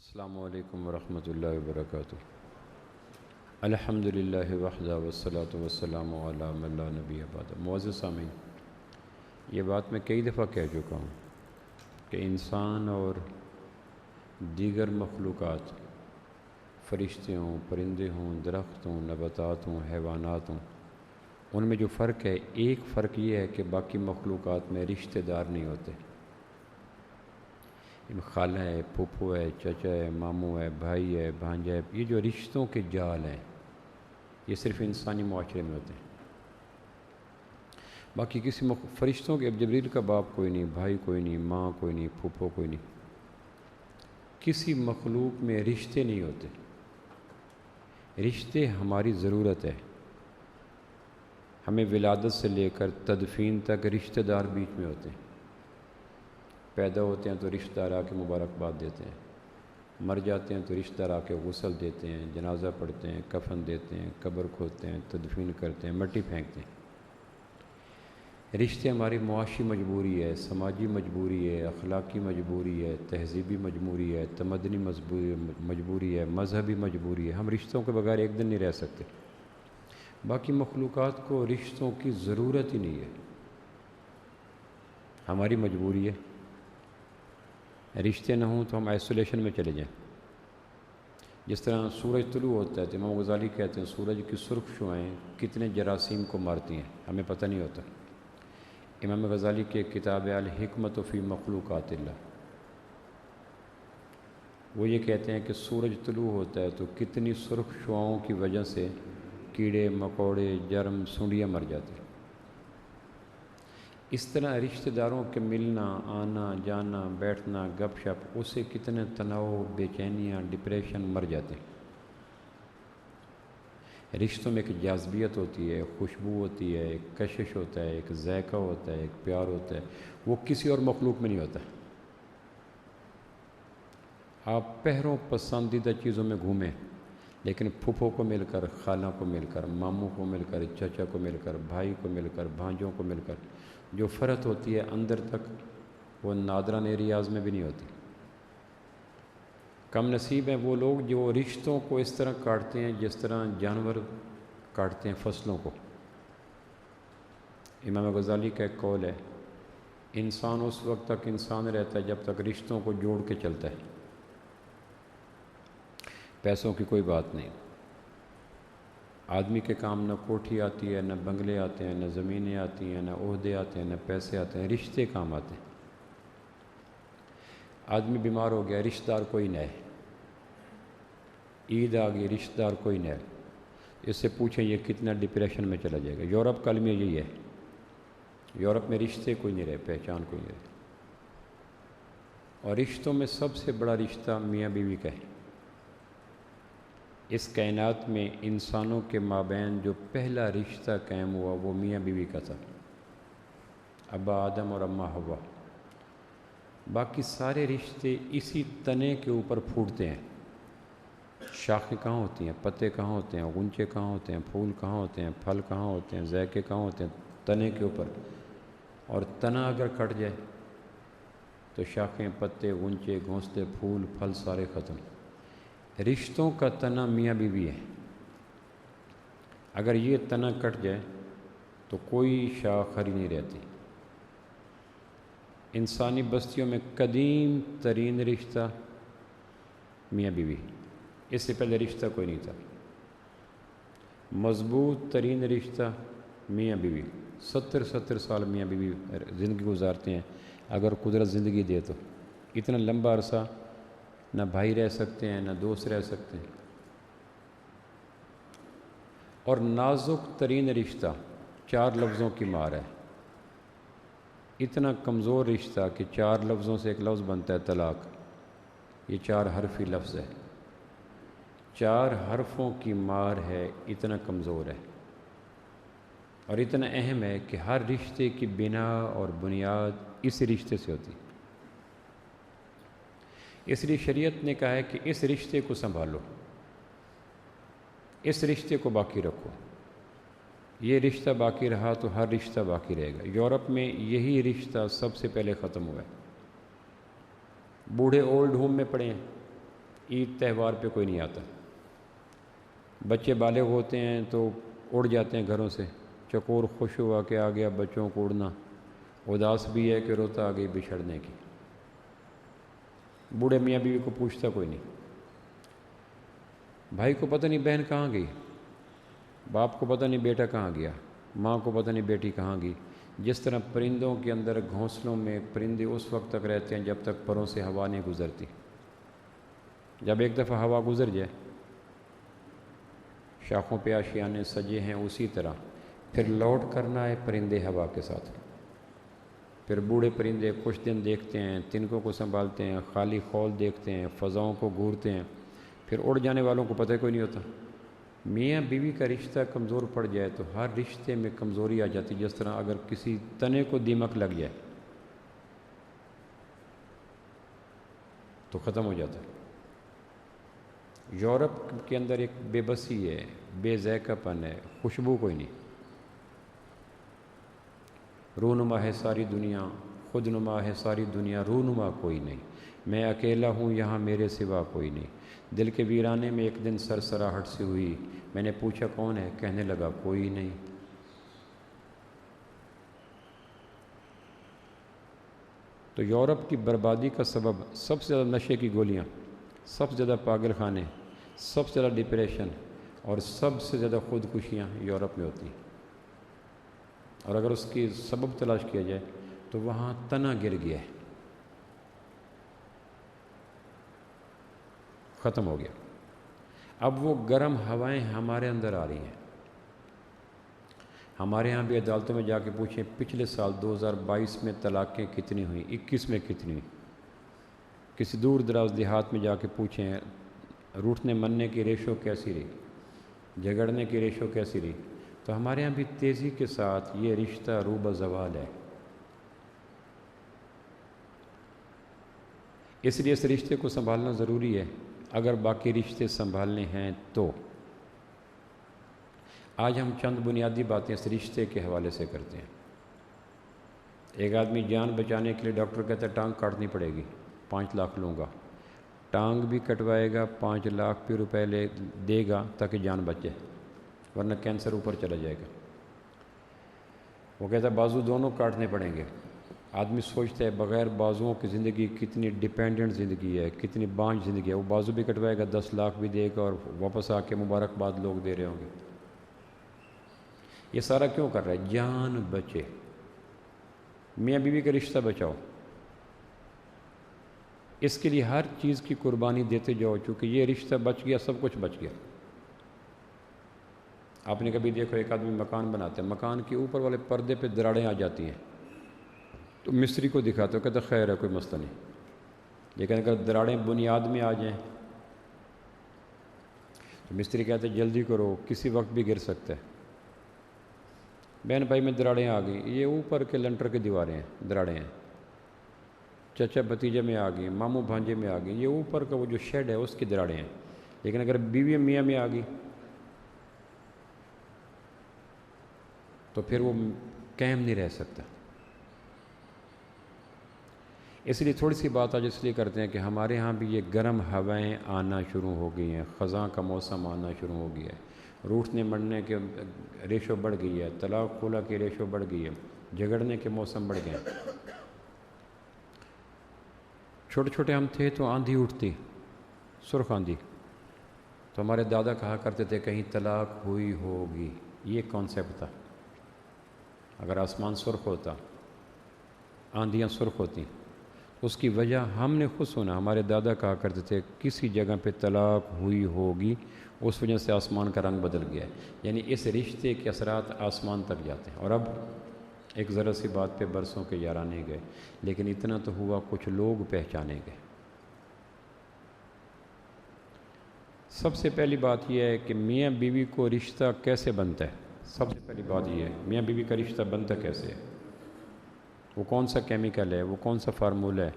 السلام علیکم ورحمۃ اللہ وبرکاتہ۔ الحمدللہ وحدہ والصلاۃ والسلام علی من لا نبی بعد۔ معزز سامعین، یہ بات میں کئی دفعہ کہہ چکا ہوں کہ انسان اور دیگر مخلوقات، فرشتے ہوں، پرندے ہوں، درخت ہوں، نباتات ہوں، حیوانات ہوں، ان میں جو فرق ہے، ایک فرق یہ ہے کہ باقی مخلوقات میں رشتہ دار نہیں ہوتے۔ خالہ ہے، پھپھو ہے، چچا ہے، ماموں ہے، بھائی ہے، بھانجا ہے، یہ جو رشتوں کے جال ہیں یہ صرف انسانی معاشرے میں ہوتے ہیں۔ باقی کسی فرشتوں کے جبریل کا باپ کوئی نہیں، بھائی کوئی نہیں، ماں کوئی نہیں، پھپھو کوئی نہیں، کسی مخلوق میں رشتے نہیں ہوتے۔ رشتے ہماری ضرورت ہے، ہمیں ولادت سے لے کر تدفین تک رشتہ دار بیچ میں ہوتے ہیں۔ پیدا ہوتے ہیں تو رشتہ دار آ کے مبارکباد دیتے ہیں، مر جاتے ہیں تو رشتہ دار آ کے غسل دیتے ہیں، جنازہ پڑھتے ہیں، کفن دیتے ہیں، قبر کھودتے ہیں، تدفین کرتے ہیں، مٹی پھینکتے ہیں۔ رشتے ہماری معاشی مجبوری ہے، سماجی مجبوری ہے، اخلاقی مجبوری ہے، تہذیبی مجبوری ہے، تمدنی مجبوری ہے، مذہبی مجبوری ہے۔ ہم رشتوں کے بغیر ایک دن نہیں رہ سکتے۔ باقی مخلوقات کو رشتوں کی ضرورت ہی نہیں ہے، ہماری مجبوری ہے۔ رشتے نہ ہوں تو ہم آئسولیشن میں چلے جائیں۔ جس طرح سورج طلوع ہوتا ہے تو امام غزالی کہتے ہیں سورج کی سرخ شعاعیں کتنے جراثیم کو مارتی ہیں، ہمیں پتہ نہیں ہوتا۔ امام غزالی کی کتاب الحکمت فی مخلوقات اللہ، وہ یہ کہتے ہیں کہ سورج طلوع ہوتا ہے تو کتنی سرخ شعاؤں کی وجہ سے کیڑے مکوڑے، جرم، سنڈیاں مر جاتی ہیں۔ اس طرح رشتہ داروں کے ملنا، آنا، جانا، بیٹھنا، گپ شپ، اس سے کتنے تناؤ، بے چینیاں، ڈپریشن مر جاتے ہیں۔ رشتوں میں ایک جاذبیت ہوتی ہے، ایک خوشبو ہوتی ہے، ایک کشش ہوتا ہے، ایک ذائقہ ہوتا ہے، ایک پیار ہوتا ہے، وہ کسی اور مخلوق میں نہیں ہوتا۔ آپ پہروں پسندیدہ چیزوں میں گھومیں، لیکن پھپھو کو مل کر، خالہ کو مل کر، ماموں کو مل کر، چچا کو مل کر، بھائی کو مل کر، بھانجوں کو مل کر جو فرحت ہوتی ہے اندر تک، وہ نادران ایریاز میں بھی نہیں ہوتی۔ کم نصیب ہیں وہ لوگ جو رشتوں کو اس طرح کاٹتے ہیں جس طرح جانور کاٹتے ہیں فصلوں کو۔ امام غزالی کا ایک قول ہے، انسان اس وقت تک انسان رہتا ہے جب تک رشتوں کو جوڑ کے چلتا ہے۔ پیسوں کی کوئی بات نہیں، آدمی کے کام نہ کوٹھی آتی ہے، نہ بنگلے آتے ہیں، نہ زمینیں آتی ہیں، نہ عہدے آتے ہیں، نہ پیسے آتے ہیں، رشتے کام آتے ہیں۔ آدمی بیمار ہو گیا، رشتہ دار کوئی نہ ہے۔ عید آ گئی، رشتہ دار کوئی نہ ہے۔ اس سے پوچھیں یہ کتنا ڈپریشن میں چلا جائے گا۔ یورپ کا عالم یہی ہے، یورپ میں رشتے کوئی نہیں رہے، پہچان کوئی نہیں رہے۔ اور رشتوں میں سب سے بڑا رشتہ میاں بیوی کا ہے۔ اس کائنات میں انسانوں کے مابین جو پہلا رشتہ قائم ہوا وہ میاں بیوی کا تھا، ابا آدم اور اماں حوا۔ باقی سارے رشتے اسی تنے کے اوپر پھوٹتے ہیں۔ شاخیں کہاں ہوتی ہیں، پتے کہاں ہوتے ہیں، غنچے کہاں ہوتے ہیں، پھول کہاں ہوتے ہیں، پھل کہاں ہوتے ہیں، ذائقے کہاں ہوتے ہیں؟ تنے کے اوپر۔ اور تنا اگر کٹ جائے تو شاخیں، پتے، غنچے، گھونسلے، پھول، پھل سارے ختم۔ رشتوں کا تنا میاں بیوی ہے۔ اگر یہ تنا کٹ جائے تو کوئی شاخ ہری نہیں رہتی۔ انسانی بستیوں میں قدیم ترین رشتہ میاں بیوی، اس سے پہلے رشتہ کوئی نہیں تھا۔ مضبوط ترین رشتہ میاں بیوی، 70 سال میاں بیوی زندگی گزارتے ہیں اگر قدرت زندگی دے تو۔ اتنا لمبا عرصہ نہ بھائی رہ سکتے ہیں، نہ دوست رہ سکتے ہیں۔ اور نازک ترین رشتہ 4 لفظوں کی مار ہے۔ اتنا کمزور رشتہ کہ 4 لفظوں سے ایک لفظ بنتا ہے طلاق، یہ 4 حرفی لفظ ہے، 4 حرفوں کی مار ہے، اتنا کمزور ہے اور اتنا اہم ہے کہ ہر رشتے کی بنا اور بنیاد اس رشتے سے ہوتی۔ اس لیے شریعت نے کہا ہے کہ اس رشتے کو سنبھالو، اس رشتے کو باقی رکھو۔ یہ رشتہ باقی رہا تو ہر رشتہ باقی رہے گا۔ یورپ میں یہی رشتہ سب سے پہلے ختم ہوا ہے۔ بوڑھے اولڈ ہوم میں پڑے ہیں، عید تہوار پہ کوئی نہیں آتا، بچے بالغ ہوتے ہیں تو اڑ جاتے ہیں گھروں سے، چکور خوش ہوا کہ آ گیا بچوں کو اڑنا، اداس بھی ہے کہ روتا آ گئی بچھڑنے کی۔ بوڑھے میاں بیوی کو پوچھتا کوئی نہیں، بھائی کو پتہ نہیں بہن کہاں گئی، باپ کو پتہ نہیں بیٹا کہاں گیا، ماں کو پتہ نہیں بیٹی کہاں گئی۔ جس طرح پرندوں کے اندر گھونسلوں میں پرندے اس وقت تک رہتے ہیں جب تک پروں سے ہوا نہیں گزرتی، جب ایک دفعہ ہوا گزر جائے، شاخوں پہ آشیانے سجے ہیں اسی طرح پھر لوٹ کرنا ہے پرندے ہوا کے ساتھ۔ پھر بوڑھے پرندے کچھ دن دیکھتے ہیں، تنکوں کو سنبھالتے ہیں، خالی خول دیکھتے ہیں، فضاؤں کو گھورتے ہیں، پھر اڑ جانے والوں کو پتہ کوئی نہیں ہوتا۔ میاں بیوی کا رشتہ کمزور پڑ جائے تو ہر رشتے میں کمزوری آ جاتی، جس طرح اگر کسی تنے کو دیمک لگ جائے تو ختم ہو جاتا ہے۔ یورپ کے اندر ایک بے بسی ہے، بے ذائقہ پن ہے، خوشبو کوئی نہیں، رونما ہے ساری دنیا، خود نما ہے ساری دنیا، رونما کوئی نہیں، میں اکیلا ہوں یہاں میرے سوا کوئی نہیں۔ دل کے ویرانے میں ایک دن سرسراہٹ سی ہوئی، میں نے پوچھا کون ہے، کہنے لگا کوئی نہیں۔ تو یورپ کی بربادی کا سبب سب سے زیادہ نشے کی گولیاں، سب سے زیادہ پاگل خانے، سب سے زیادہ ڈپریشن اور سب سے زیادہ خودکشیاں یورپ میں ہوتی ہیں۔ اور اگر اس کی سبب تلاش کیا جائے تو وہاں تنا گر گیا ہے، ختم ہو گیا۔ اب وہ گرم ہوائیں ہمارے اندر آ رہی ہیں۔ ہمارے ہاں بھی عدالتوں میں جا کے پوچھیں پچھلے سال 2022 میں طلاقیں کتنی ہوئیں، 21 میں کتنی ہوئیں۔ کسی دور دراز دیہات میں جا کے پوچھیں روٹھنے مننے کی ریشو کیسی رہی، جھگڑنے کی ریشو کیسی رہی، تو ہمارے ہاں بھی تیزی کے ساتھ یہ رشتہ روبہ زوال ہے۔ اس لیے اس رشتے کو سنبھالنا ضروری ہے اگر باقی رشتے سنبھالنے ہیں تو۔ آج ہم چند بنیادی باتیں اس رشتے کے حوالے سے کرتے ہیں۔ ایک آدمی جان بچانے کے لیے ڈاکٹر کہتا ہے ٹانگ کاٹنی پڑے گی، 5 لاکھ لوں گا، ٹانگ بھی کٹوائے گا، 5 لاکھ بھی روپے دے گا تاکہ جان بچے، ورنہ کینسر اوپر چلا جائے گا۔ وہ کہتا ہے بازو دونوں کاٹنے پڑیں گے۔ آدمی سوچتا ہے بغیر بازوؤں کی زندگی کتنی ڈیپینڈنٹ زندگی ہے، کتنی بانجھ زندگی ہے۔ وہ بازو بھی کٹوائے گا، 10 لاکھ بھی دے گا اور واپس آ کے مبارکباد لوگ دے رہے ہوں گے۔ یہ سارا کیوں کر رہا ہے؟ جان بچے، میاں بیوی کا رشتہ بچاؤ، اس کے لیے ہر چیز کی قربانی دیتے جاؤ، چونکہ یہ رشتہ بچ گیا سب کچھ بچ گیا۔ آپ نے کبھی دیکھو ایک آدمی مکان بناتا ہے، مکان کے اوپر والے پردے پہ دراڑیں آ جاتی ہیں تو مستری کو دکھاتے ہو، کہتے خیر ہے کوئی مسئلہ نہیں، لیکن اگر دراڑیں بنیاد میں آ جائیں تو مستری کہتے ہیں جلدی کرو کسی وقت بھی گر سکتا ہے۔ بہن بھائی میں دراڑیں آ گئیں، یہ اوپر کے لنٹر کی دیواریں ہیں، دراڑیں ہیں، چچا بھتیجے میں آ گئی، ماموں بھانجے میں آ گئی، یہ اوپر کا وہ جو شیڈ ہے اس کی دراڑیں ہیں، لیکن اگر بیوی میاں میں آ گئی تو پھر وہ قائم نہیں رہ سکتا۔ اس لیے تھوڑی سی بات آج اس لیے کرتے ہیں کہ ہمارے ہاں بھی یہ گرم ہوائیں آنا شروع ہو گئی ہیں، خزاں کا موسم آنا شروع ہو گیا ہے، روٹھنے مڑنے کے ریشو بڑھ گئی ہے، طلاق خلا کی ریشو بڑھ گئی ہے، جھگڑنے کے موسم بڑھ گئے ہیں۔ چھوٹے چھوٹے ہم تھے تو آندھی اٹھتی، سرخ آندھی، تو ہمارے دادا کہا کرتے تھے کہیں طلاق ہوئی ہوگی، یہ کانسیپٹ تھا۔ اگر آسمان سرخ ہوتا، آندھیاں سرخ ہوتی، اس کی وجہ ہم نے خود سنا، ہمارے دادا کہا کرتے تھے کسی جگہ پہ طلاق ہوئی ہوگی، اس وجہ سے آسمان کا رنگ بدل گیا ہے، یعنی اس رشتے کے اثرات آسمان تک جاتے ہیں۔ اور اب ایک ذرا سی بات پہ برسوں کے یارانے گئے، لیکن اتنا تو ہوا کچھ لوگ پہچانے گئے۔ سب سے پہلی بات یہ ہے کہ میاں بیوی کو رشتہ کیسے بنتا ہے؟ سب سے پہلی بات یہ ہے میاں بیوی کا رشتہ بنتا کیسے ہے، وہ کون سا کیمیکل ہے، وہ کون سا فارمولہ ہے۔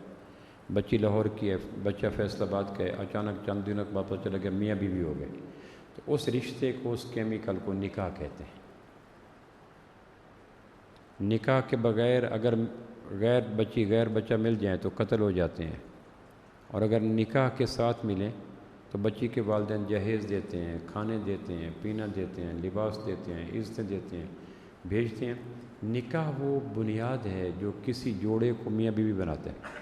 بچی لاہور کی ہے، بچہ فیصل آباد کا ہے، اچانک چند دنوں کے بعد پتہ چلا گیا میاں بیوی ہو گئے، تو اس رشتے کو، اس کیمیکل کو نکاح کہتے ہیں۔ نکاح کے بغیر اگر غیر بچی غیر بچہ مل جائیں تو قتل ہو جاتے ہیں، اور اگر نکاح کے ساتھ ملیں تو بچی کے والدین جہیز دیتے ہیں، کھانے دیتے ہیں، پینا دیتے ہیں، لباس دیتے ہیں، عزتیں دیتے ہیں، بھیجتے ہیں۔ نکاح وہ بنیاد ہے جو کسی جوڑے کو میاں بیوی بناتے ہیں۔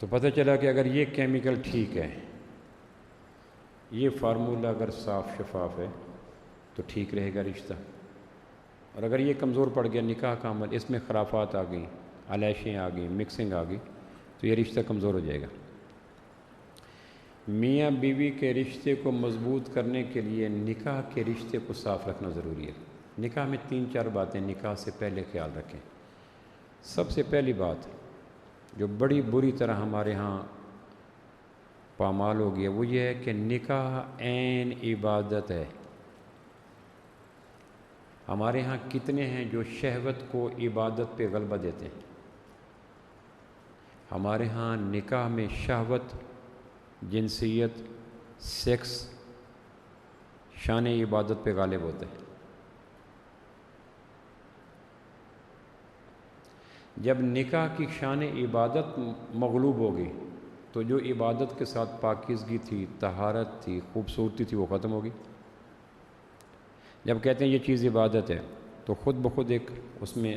تو پتہ چلا کہ اگر یہ کیمیکل ٹھیک ہے، یہ فارمولہ اگر صاف شفاف ہے تو ٹھیک رہے گا رشتہ، اور اگر یہ کمزور پڑ گیا نکاح کا عمل، اس میں خرافات آ گئیں، علیشیں آ گئیں، مکسنگ آ گئی، تو یہ رشتہ کمزور ہو جائے گا۔ میاں بیوی کے رشتے کو مضبوط کرنے کے لیے نکاح کے رشتے کو صاف رکھنا ضروری ہے۔ نکاح میں 3-4 باتیں نکاح سے پہلے خیال رکھیں۔ سب سے پہلی بات جو بڑی بری طرح ہمارے ہاں پامال ہو گیا وہ یہ ہے کہ نکاح عین عبادت ہے۔ ہمارے ہاں کتنے ہیں جو شہوت کو عبادت پہ غلبہ دیتے ہیں؟ ہمارے ہاں نکاح میں شہوت، جنسیت، سیکس شان عبادت پہ غالب ہوتے ہیں۔ جب نکاح کی شان عبادت مغلوب ہوگی تو جو عبادت کے ساتھ پاکیزگی تھی، طہارت تھی، خوبصورتی تھی، وہ ختم ہوگی۔ جب کہتے ہیں یہ چیز عبادت ہے تو خود بخود ایک اس میں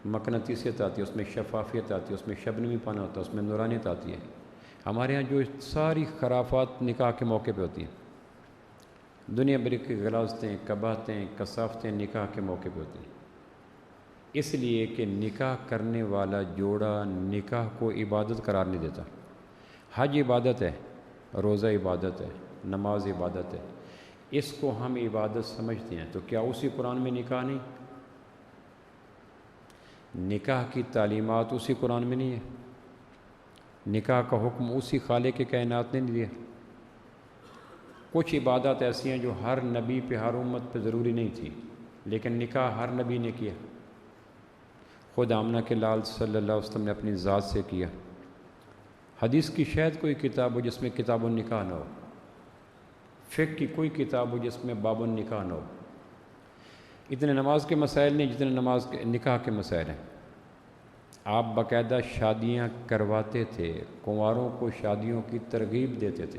مقناطیسیت آتی ہے، اس میں شفافیت آتی ہے، اس میں شبنمی پانا ہوتا ہے، اس میں نورانیت آتی ہے۔ ہمارے ہاں جو ساری خرافات نکاح کے موقع پہ ہوتی ہیں، دنیا بھر کی غلاظتیں، قباحتیں، کثافتیں نکاح کے موقع پہ ہوتی ہیں، اس لیے کہ نکاح کرنے والا جوڑا نکاح کو عبادت قرار نہیں دیتا۔ حج عبادت ہے، روزہ عبادت ہے، نماز عبادت ہے، اس کو ہم عبادت سمجھتے ہیں، تو کیا اسی قرآن میں نکاح نہیں؟ نکاح کی تعلیمات اسی قرآن میں نہیں ہے؟ نکاح کا حکم اسی خالق کے کائنات نے نہیں دیا؟ کچھ عبادات ایسی ہیں جو ہر نبی پہ، ہر امت پہ ضروری نہیں تھی، لیکن نکاح ہر نبی نے کیا۔ خود آمنہ کے لال صلی اللہ علیہ وسلم نے اپنی ذات سے کیا۔ حدیث کی شاید کوئی کتاب ہو جس میں کتاب النکاح نہ ہو، فقہ کی کوئی کتاب ہو جس میں باب النکاح نہ ہو۔ اتنے نماز کے مسائل نہیں جتنے نکاح کے مسائل ہیں۔ آپ باقاعدہ شادیاں کرواتے تھے، کنواروں کو شادیوں کی ترغیب دیتے تھے۔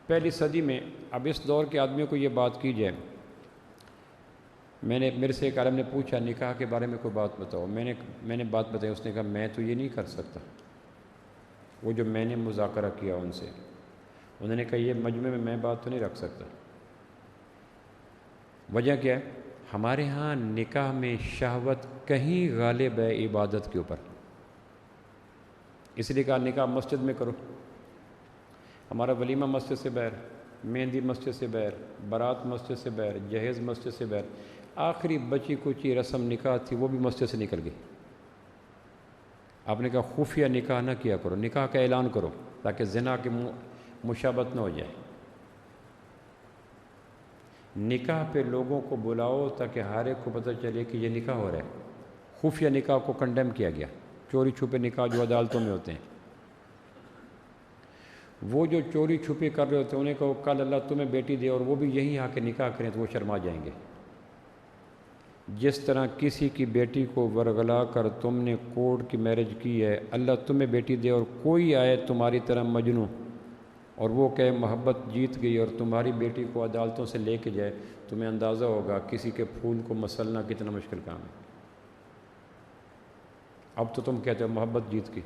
پہلی صدی میں، اب اس دور کے آدمیوں کو یہ بات کی جائے، میرے سے ایک عالم نے پوچھا نکاح کے بارے میں کوئی بات بتاؤ، میں نے بات بتائی، اس نے کہا میں تو یہ نہیں کر سکتا۔ وہ جو میں نے مذاکرہ کیا ان سے، انہوں نے کہا یہ مجمع میں میں بات تو نہیں رکھ سکتا۔ وجہ کیا ہے؟ ہمارے ہاں نکاح میں شہوت کہیں غالب ہے عبادت کے اوپر، اس لیے کہا نکاح مسجد میں کرو۔ ہمارا ولیمہ مسجد سے باہر، مہندی مسجد سے باہر، بارات مسجد سے باہر، جہیز مسجد سے باہر، آخری بچی کچی رسم نکاح تھی وہ بھی مسجد سے نکل گئی۔ آپ نے کہا خفیہ نکاح نہ کیا کرو، نکاح کا اعلان کرو تاکہ زنا کی مشابہت نہ ہو جائے۔ نکاح پہ لوگوں کو بلاؤ تاکہ ہر ایک کو پتہ چلے کہ یہ نکاح ہو رہا ہے۔ خفیہ نکاح کو کنڈیم کیا گیا، چوری چھپے نکاح جو عدالتوں میں ہوتے ہیں، وہ جو چوری چھپے کر رہے ہوتے ہیں انہیں کہو کل اللہ تمہیں بیٹی دے اور وہ بھی یہیں آ کے نکاح کریں تو وہ شرما جائیں گے۔ جس طرح کسی کی بیٹی کو ورغلا کر تم نے کورٹ کی میرج کی ہے، اللہ تمہیں بیٹی دے اور کوئی آئے تمہاری طرح مجنوں اور وہ کہے محبت جیت گئی اور تمہاری بیٹی کو عدالتوں سے لے کے جائے، تمہیں اندازہ ہوگا کسی کے پھول کو مسلنا کتنا مشکل کام ہے۔ اب تو تم کہتے ہو محبت جیت گئی،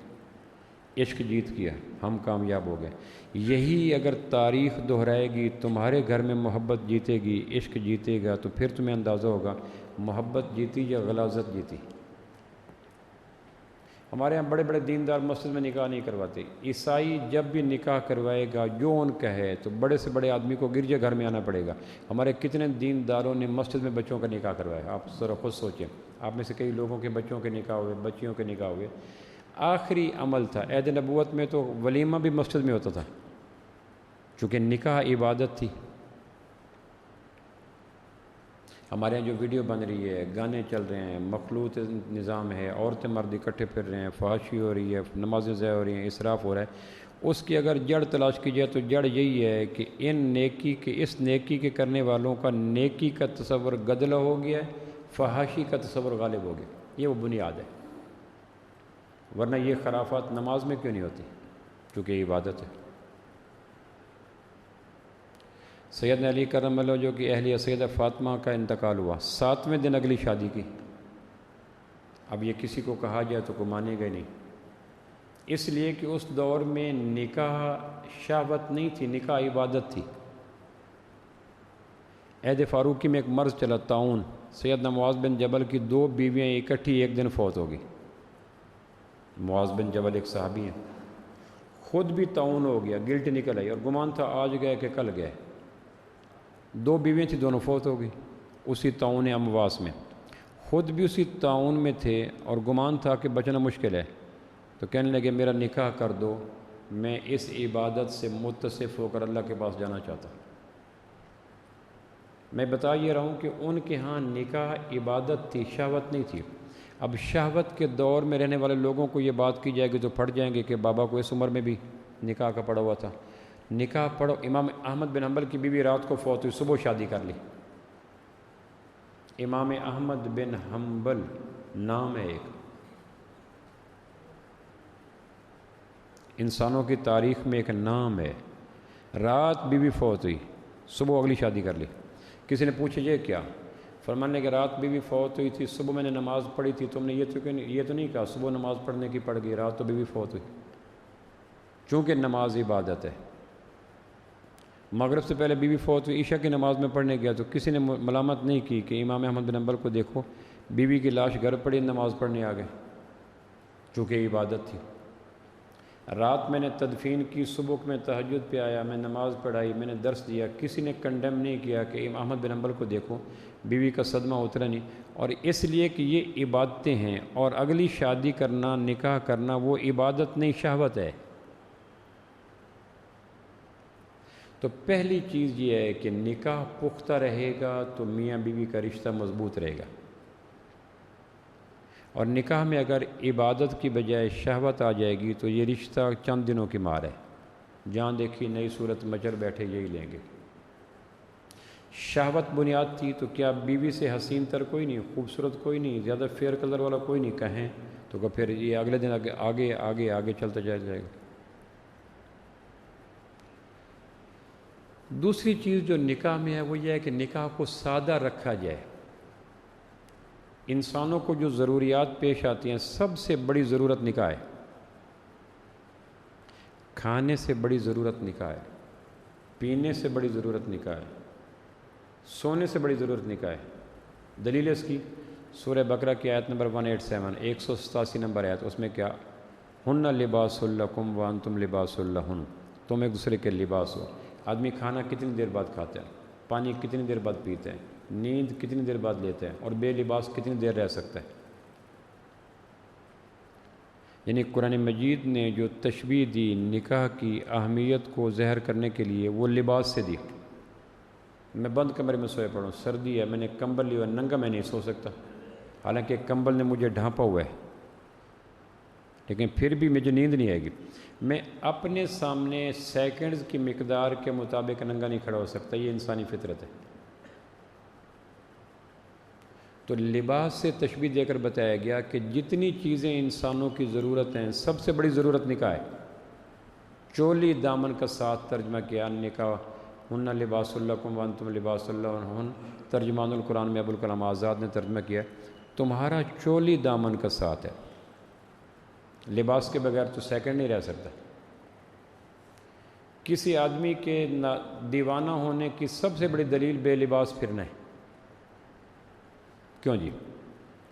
عشق جیت گیا، ہم کامیاب ہو گئے۔ یہی اگر تاریخ دہرائے گی، تمہارے گھر میں محبت جیتے گی، عشق جیتے گا، تو پھر تمہیں اندازہ ہوگا محبت جیتی یا غلاظت جیتی۔ ہمارے یہاں بڑے بڑے دیندار مسجد میں نکاح نہیں کرواتے۔ عیسائی جب بھی نکاح کروائے گا جو ان کا ہے تو بڑے سے بڑے آدمی کو گرجے گھر میں آنا پڑے گا۔ ہمارے کتنے دینداروں نے مسجد میں بچوں کا نکاح کروایا، آپ ذرا خود سوچیں۔ آپ میں سے کئی لوگوں کے بچوں کے نکاح ہوئے، بچیوں کے نکاح ہوئے۔ آخری عمل تھا عہد نبوت میں تو ولیمہ بھی مسجد میں ہوتا تھا، چونکہ نکاح عبادت تھی۔ ہمارے یہاں جو ویڈیو بن رہی ہے، گانے چل رہے ہیں، مخلوط نظام ہے، عورتیں مرد اکٹھے پھر رہے ہیں، فحاشی ہو رہی ہے، نمازیں ضائع ہو رہی ہیں، اسراف ہو رہا ہے، اس کی اگر جڑ تلاش کی جائے تو جڑ یہی ہے کہ اس نیکی کے کرنے والوں کا نیکی کا تصور گدلا ہو گیا ہے، فحاشی کا تصور غالب ہو گیا۔ یہ وہ بنیاد ہے۔ ورنہ یہ خرافات نماز میں کیوں نہیں ہوتی؟ کیونکہ یہ عبادت ہے۔ سیدنا علی کرم اللہ جو کہ اہلیہ سیدہ فاطمہ کا انتقال ہوا، 7ویں دن اگلی شادی کی۔ اب یہ کسی کو کہا جائے تو کوئی مانے گا نہیں، اس لیے کہ اس دور میں نکاح شہوت نہیں تھی، نکاح عبادت تھی۔ عہد فاروقی میں ایک مرض چلا، طاعون۔ سیدنا معاذ بن جبل کی 2 بیویاں اکٹھی ایک دن فوت ہو گئی۔ معاذ بن جبل ایک صحابی ہیں، خود بھی طاعون ہو گیا، گلٹ نکل آئی، اور گمان تھا آج گئے کہ کل گئے۔ 2 بیویاں تھیں، دونوں فوت ہو گئی اسی طاعون امواس میں۔ خود بھی اسی طاعون میں تھے اور گمان تھا کہ بچنا مشکل ہے، تو کہنے لگے میرا نکاح کر دو، میں اس عبادت سے متصف ہو کر اللہ کے پاس جانا چاہتا ہوں۔ میں بتا یہ رہا ہوں کہ ان کے ہاں نکاح عبادت تھی، شہوت نہیں تھی۔ اب شہوت کے دور میں رہنے والے لوگوں کو یہ بات کی جائے گی تو پھٹ جائیں گے کہ بابا کو اس عمر میں بھی نکاح کا پڑا ہوا تھا۔ نکاح پڑھو، امام احمد بن حنبل کی بیوی رات کو فوت ہوئی، صبح شادی کر لی۔ امام احمد بن حنبل نام ہے ایک، انسانوں کی تاریخ میں ایک نام ہے۔ رات بیوی فوت ہوئی، صبح اگلی شادی کر لی۔ کسی نے پوچھا یہ کیا؟ فرمانے کہ رات بیوی فوت ہوئی تھی، صبح میں نے نماز پڑھی تھی، تم نے یہ تو نہیں کہا صبح نماز پڑھنے کی پڑ گئی، رات تو بیوی فوت ہوئی۔ چونکہ نماز عبادت ہے، مغرب سے پہلے بیوی فوت ہوئی، عشاء کی نماز میں پڑھنے گیا تو کسی نے ملامت نہیں کی کہ امام احمد بن حنبل کو دیکھو، بیوی کی لاش گھر پڑی، نماز پڑھنے آ گئے، چونکہ عبادت تھی۔ رات میں نے تدفین کی، صبح میں تہجد پہ آیا، میں نماز پڑھائی، میں نے درس دیا، کسی نے کنڈیم نہیں کیا کہ امام احمد بن حنبل کو دیکھو، بیوی کا صدمہ اترا نہیں۔ اور اس لیے کہ یہ عبادتیں ہیں، اور اگلی شادی کرنا، نکاح کرنا وہ عبادت نہیں، شہوت ہے۔ تو پہلی چیز یہ ہے کہ نکاح پختہ رہے گا تو میاں بیوی کا رشتہ مضبوط رہے گا، اور نکاح میں اگر عبادت کی بجائے شہوت آ جائے گی تو یہ رشتہ چند دنوں کی مار ہے، جہاں دیکھی نئی صورت مچر بیٹھے یہی لیں گے۔ شہوت بنیاد تھی تو کیا بیوی سے حسین تر کوئی نہیں، خوبصورت کوئی نہیں، زیادہ فیئر کلر والا کوئی نہیں کہیں تو پھر یہ اگلے دن آگے آگے آگے چلتا جائے گا۔ دوسری چیز جو نکاح میں ہے وہ یہ ہے کہ نکاح کو سادہ رکھا جائے۔ انسانوں کو جو ضروریات پیش آتی ہیں، سب سے بڑی ضرورت نکاح ہے۔ کھانے سے بڑی ضرورت نکاح ہے، پینے سے بڑی ضرورت نکاح ہے، سونے سے بڑی ضرورت نکاح ہے۔ دلیل اس کی سورہ بقرہ کی آیت نمبر 187، 187 نمبر آیت، اس میں کیا؟ ہن لباس لکم وانتم لباس لہن، تم ایک دوسرے کے لباس ہو۔ آدمی کھانا کتنی دیر بعد کھاتا ہے، پانی کتنی دیر بعد پیتا ہے، نیند کتنی دیر بعد لیتا ہے، اور بے لباس کتنی دیر رہ سکتا ہے؟ یعنی قرآن مجید نے جو تشبیہ دی نکاح کی اہمیت کو ظاہر کرنے کے لیے، وہ لباس سے دی۔ میں بند کمرے میں سوئے پڑھوں، سردی ہے، میں نے کمبل لیا، ننگا میں نہیں سو سکتا، حالانکہ کمبل نے مجھے ڈھانپا ہوا ہے، لیکن پھر بھی مجھے نیند نہیں آئے گی۔ میں اپنے سامنے سیکنڈز کی مقدار کے مطابق ننگا نہیں کھڑا ہو سکتا، یہ انسانی فطرت ہے۔ تو لباس سے تشبیہ دے کر بتایا گیا کہ جتنی چیزیں انسانوں کی ضرورت ہیں، سب سے بڑی ضرورت نکاح ہے۔ چولی دامن کا ساتھ ترجمہ کیا، نکاح ہن لباس لکم وانتم لباس لہن، ترجمان القرآن میں ابوالکلام آزاد نے ترجمہ کیا تمہارا چولی دامن کا ساتھ ہے۔ لباس کے بغیر تو سیکنڈ نہیں رہ سکتا۔ کسی آدمی کے دیوانہ ہونے کی سب سے بڑی دلیل بے لباس پھرنا ہے۔ کیوں جی؟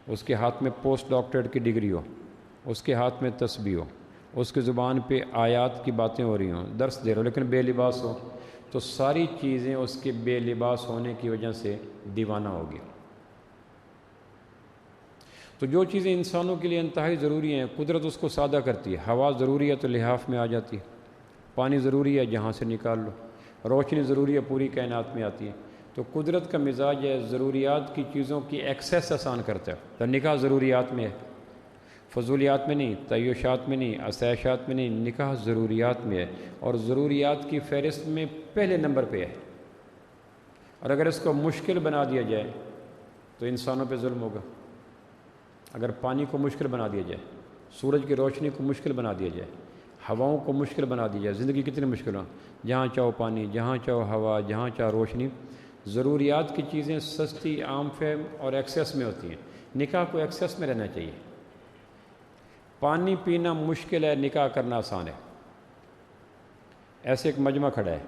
اس کے ہاتھ میں پوسٹ ڈاکٹریٹ کی ڈگری ہو، اس کے ہاتھ میں تسبیح ہو، اس کی زبان پہ آیات کی باتیں ہو رہی ہوں، درس دے رہا ہو، لیکن بے لباس ہو، تو ساری چیزیں اس کے بے لباس ہونے کی وجہ سے دیوانہ ہوگی۔ تو جو چیزیں انسانوں کے لیے انتہائی ضروری ہیں، قدرت اس کو سادہ کرتی ہے۔ ہوا ضروری ہے تو لحاف میں آ جاتی ہے، پانی ضروری ہے جہاں سے نکال لو، روشنی ضروری ہے پوری کائنات میں آتی ہے۔ تو قدرت کا مزاج ہے ضروریات کی چیزوں کی ایکسیس آسان کرتا ہے۔ تو نکاح ضروریات میں ہے، فضولیات میں نہیں، تعیشات میں نہیں، عشائشات میں نہیں، نکاح ضروریات میں ہے، اور ضروریات کی فہرست میں پہلے نمبر پہ ہے۔ اور اگر اس کو مشکل بنا دیا جائے تو انسانوں پہ ظلم ہوگا۔ اگر پانی کو مشکل بنا دیا جائے، سورج کی روشنی کو مشکل بنا دیا جائے، ہواؤں کو مشکل بنا دیا جائے، زندگی کتنی مشکل ہو، جہاں چاہو پانی، جہاں چاہو ہوا، جہاں چاہو روشنی، ضروریات کی چیزیں سستی، عام فہم اور ایکسیس میں ہوتی ہیں۔ نکاح کو ایکسیس میں رہنا چاہیے۔ پانی پینا مشکل ہے، نکاح کرنا آسان ہے۔ ایسے ایک مجمع کھڑا ہے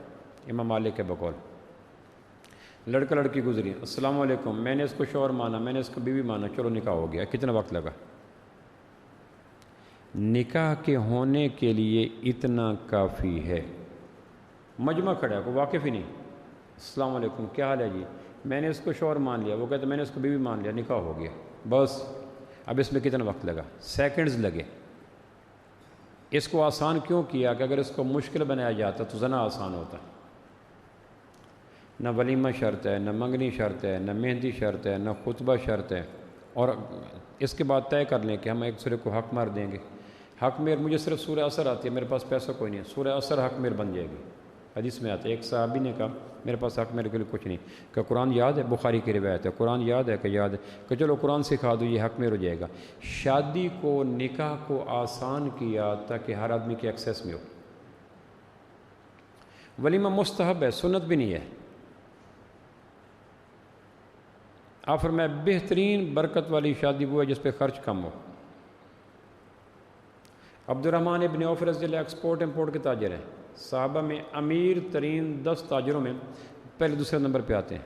امام مالک کے بقول، لڑکا لڑکی گزری، السلام علیکم، میں نے اس کو شوہر مانا، میں نے اس کو بیوی مانا، چلو نکاح ہو گیا۔ کتنا وقت لگا؟ نکاح کے ہونے کے لیے اتنا کافی ہے۔ مجمع کھڑا ہے، کوئی واقف ہی نہیں، السلام علیکم، کیا حال ہے جی، میں نے اس کو شوہر مان لیا، وہ کہتے میں نے اس کو بیوی مان لیا، نکاح ہو گیا، بس۔ اب اس میں کتنا وقت لگا؟ سیکنڈز لگے۔ اس کو آسان کیوں کیا کہ اگر اس کو مشکل بنایا جاتا تو زنا آسان ہوتا۔ نہ ولیمہ شرط ہے، نہ منگنی شرط ہے، نہ مہندی شرط ہے، نہ خطبہ شرط ہے، اور اس کے بعد طے کر لیں کہ ہم ایک دوسرے کو حق مار دیں گے۔ حق میر مجھے صرف سورہ اثر آتی ہے، میرے پاس پیسہ کوئی نہیں ہے، سورہ اثر حق میر بن جائے گی۔ حدیث میں آتا ہے، ایک صحابی نے کہا میرے پاس حق میرے کے لیے کچھ نہیں، کہ قرآن یاد ہے؟ بخاری کی روایت ہے، قرآن یاد ہے کہ یاد ہے، کہ چلو قرآن سکھا دو، یہ حق میر ہو جائے گا۔ شادی کو، نکاح کو آسان کیا تاکہ ہر آدمی کے ایکسیس میں ہو۔ ولیمہ مستحب ہے، سنت بھی نہیں ہے۔ آپ فرمایا بہترین برکت والی شادی وہ ہے جس پہ خرچ کم ہو۔ عبد الرحمن ابن عوف رضی اللہ ایکسپورٹ امپورٹ کے تاجر ہیں، صحابہ میں امیر ترین 10 تاجروں میں پہلے دوسرے نمبر پہ آتے ہیں۔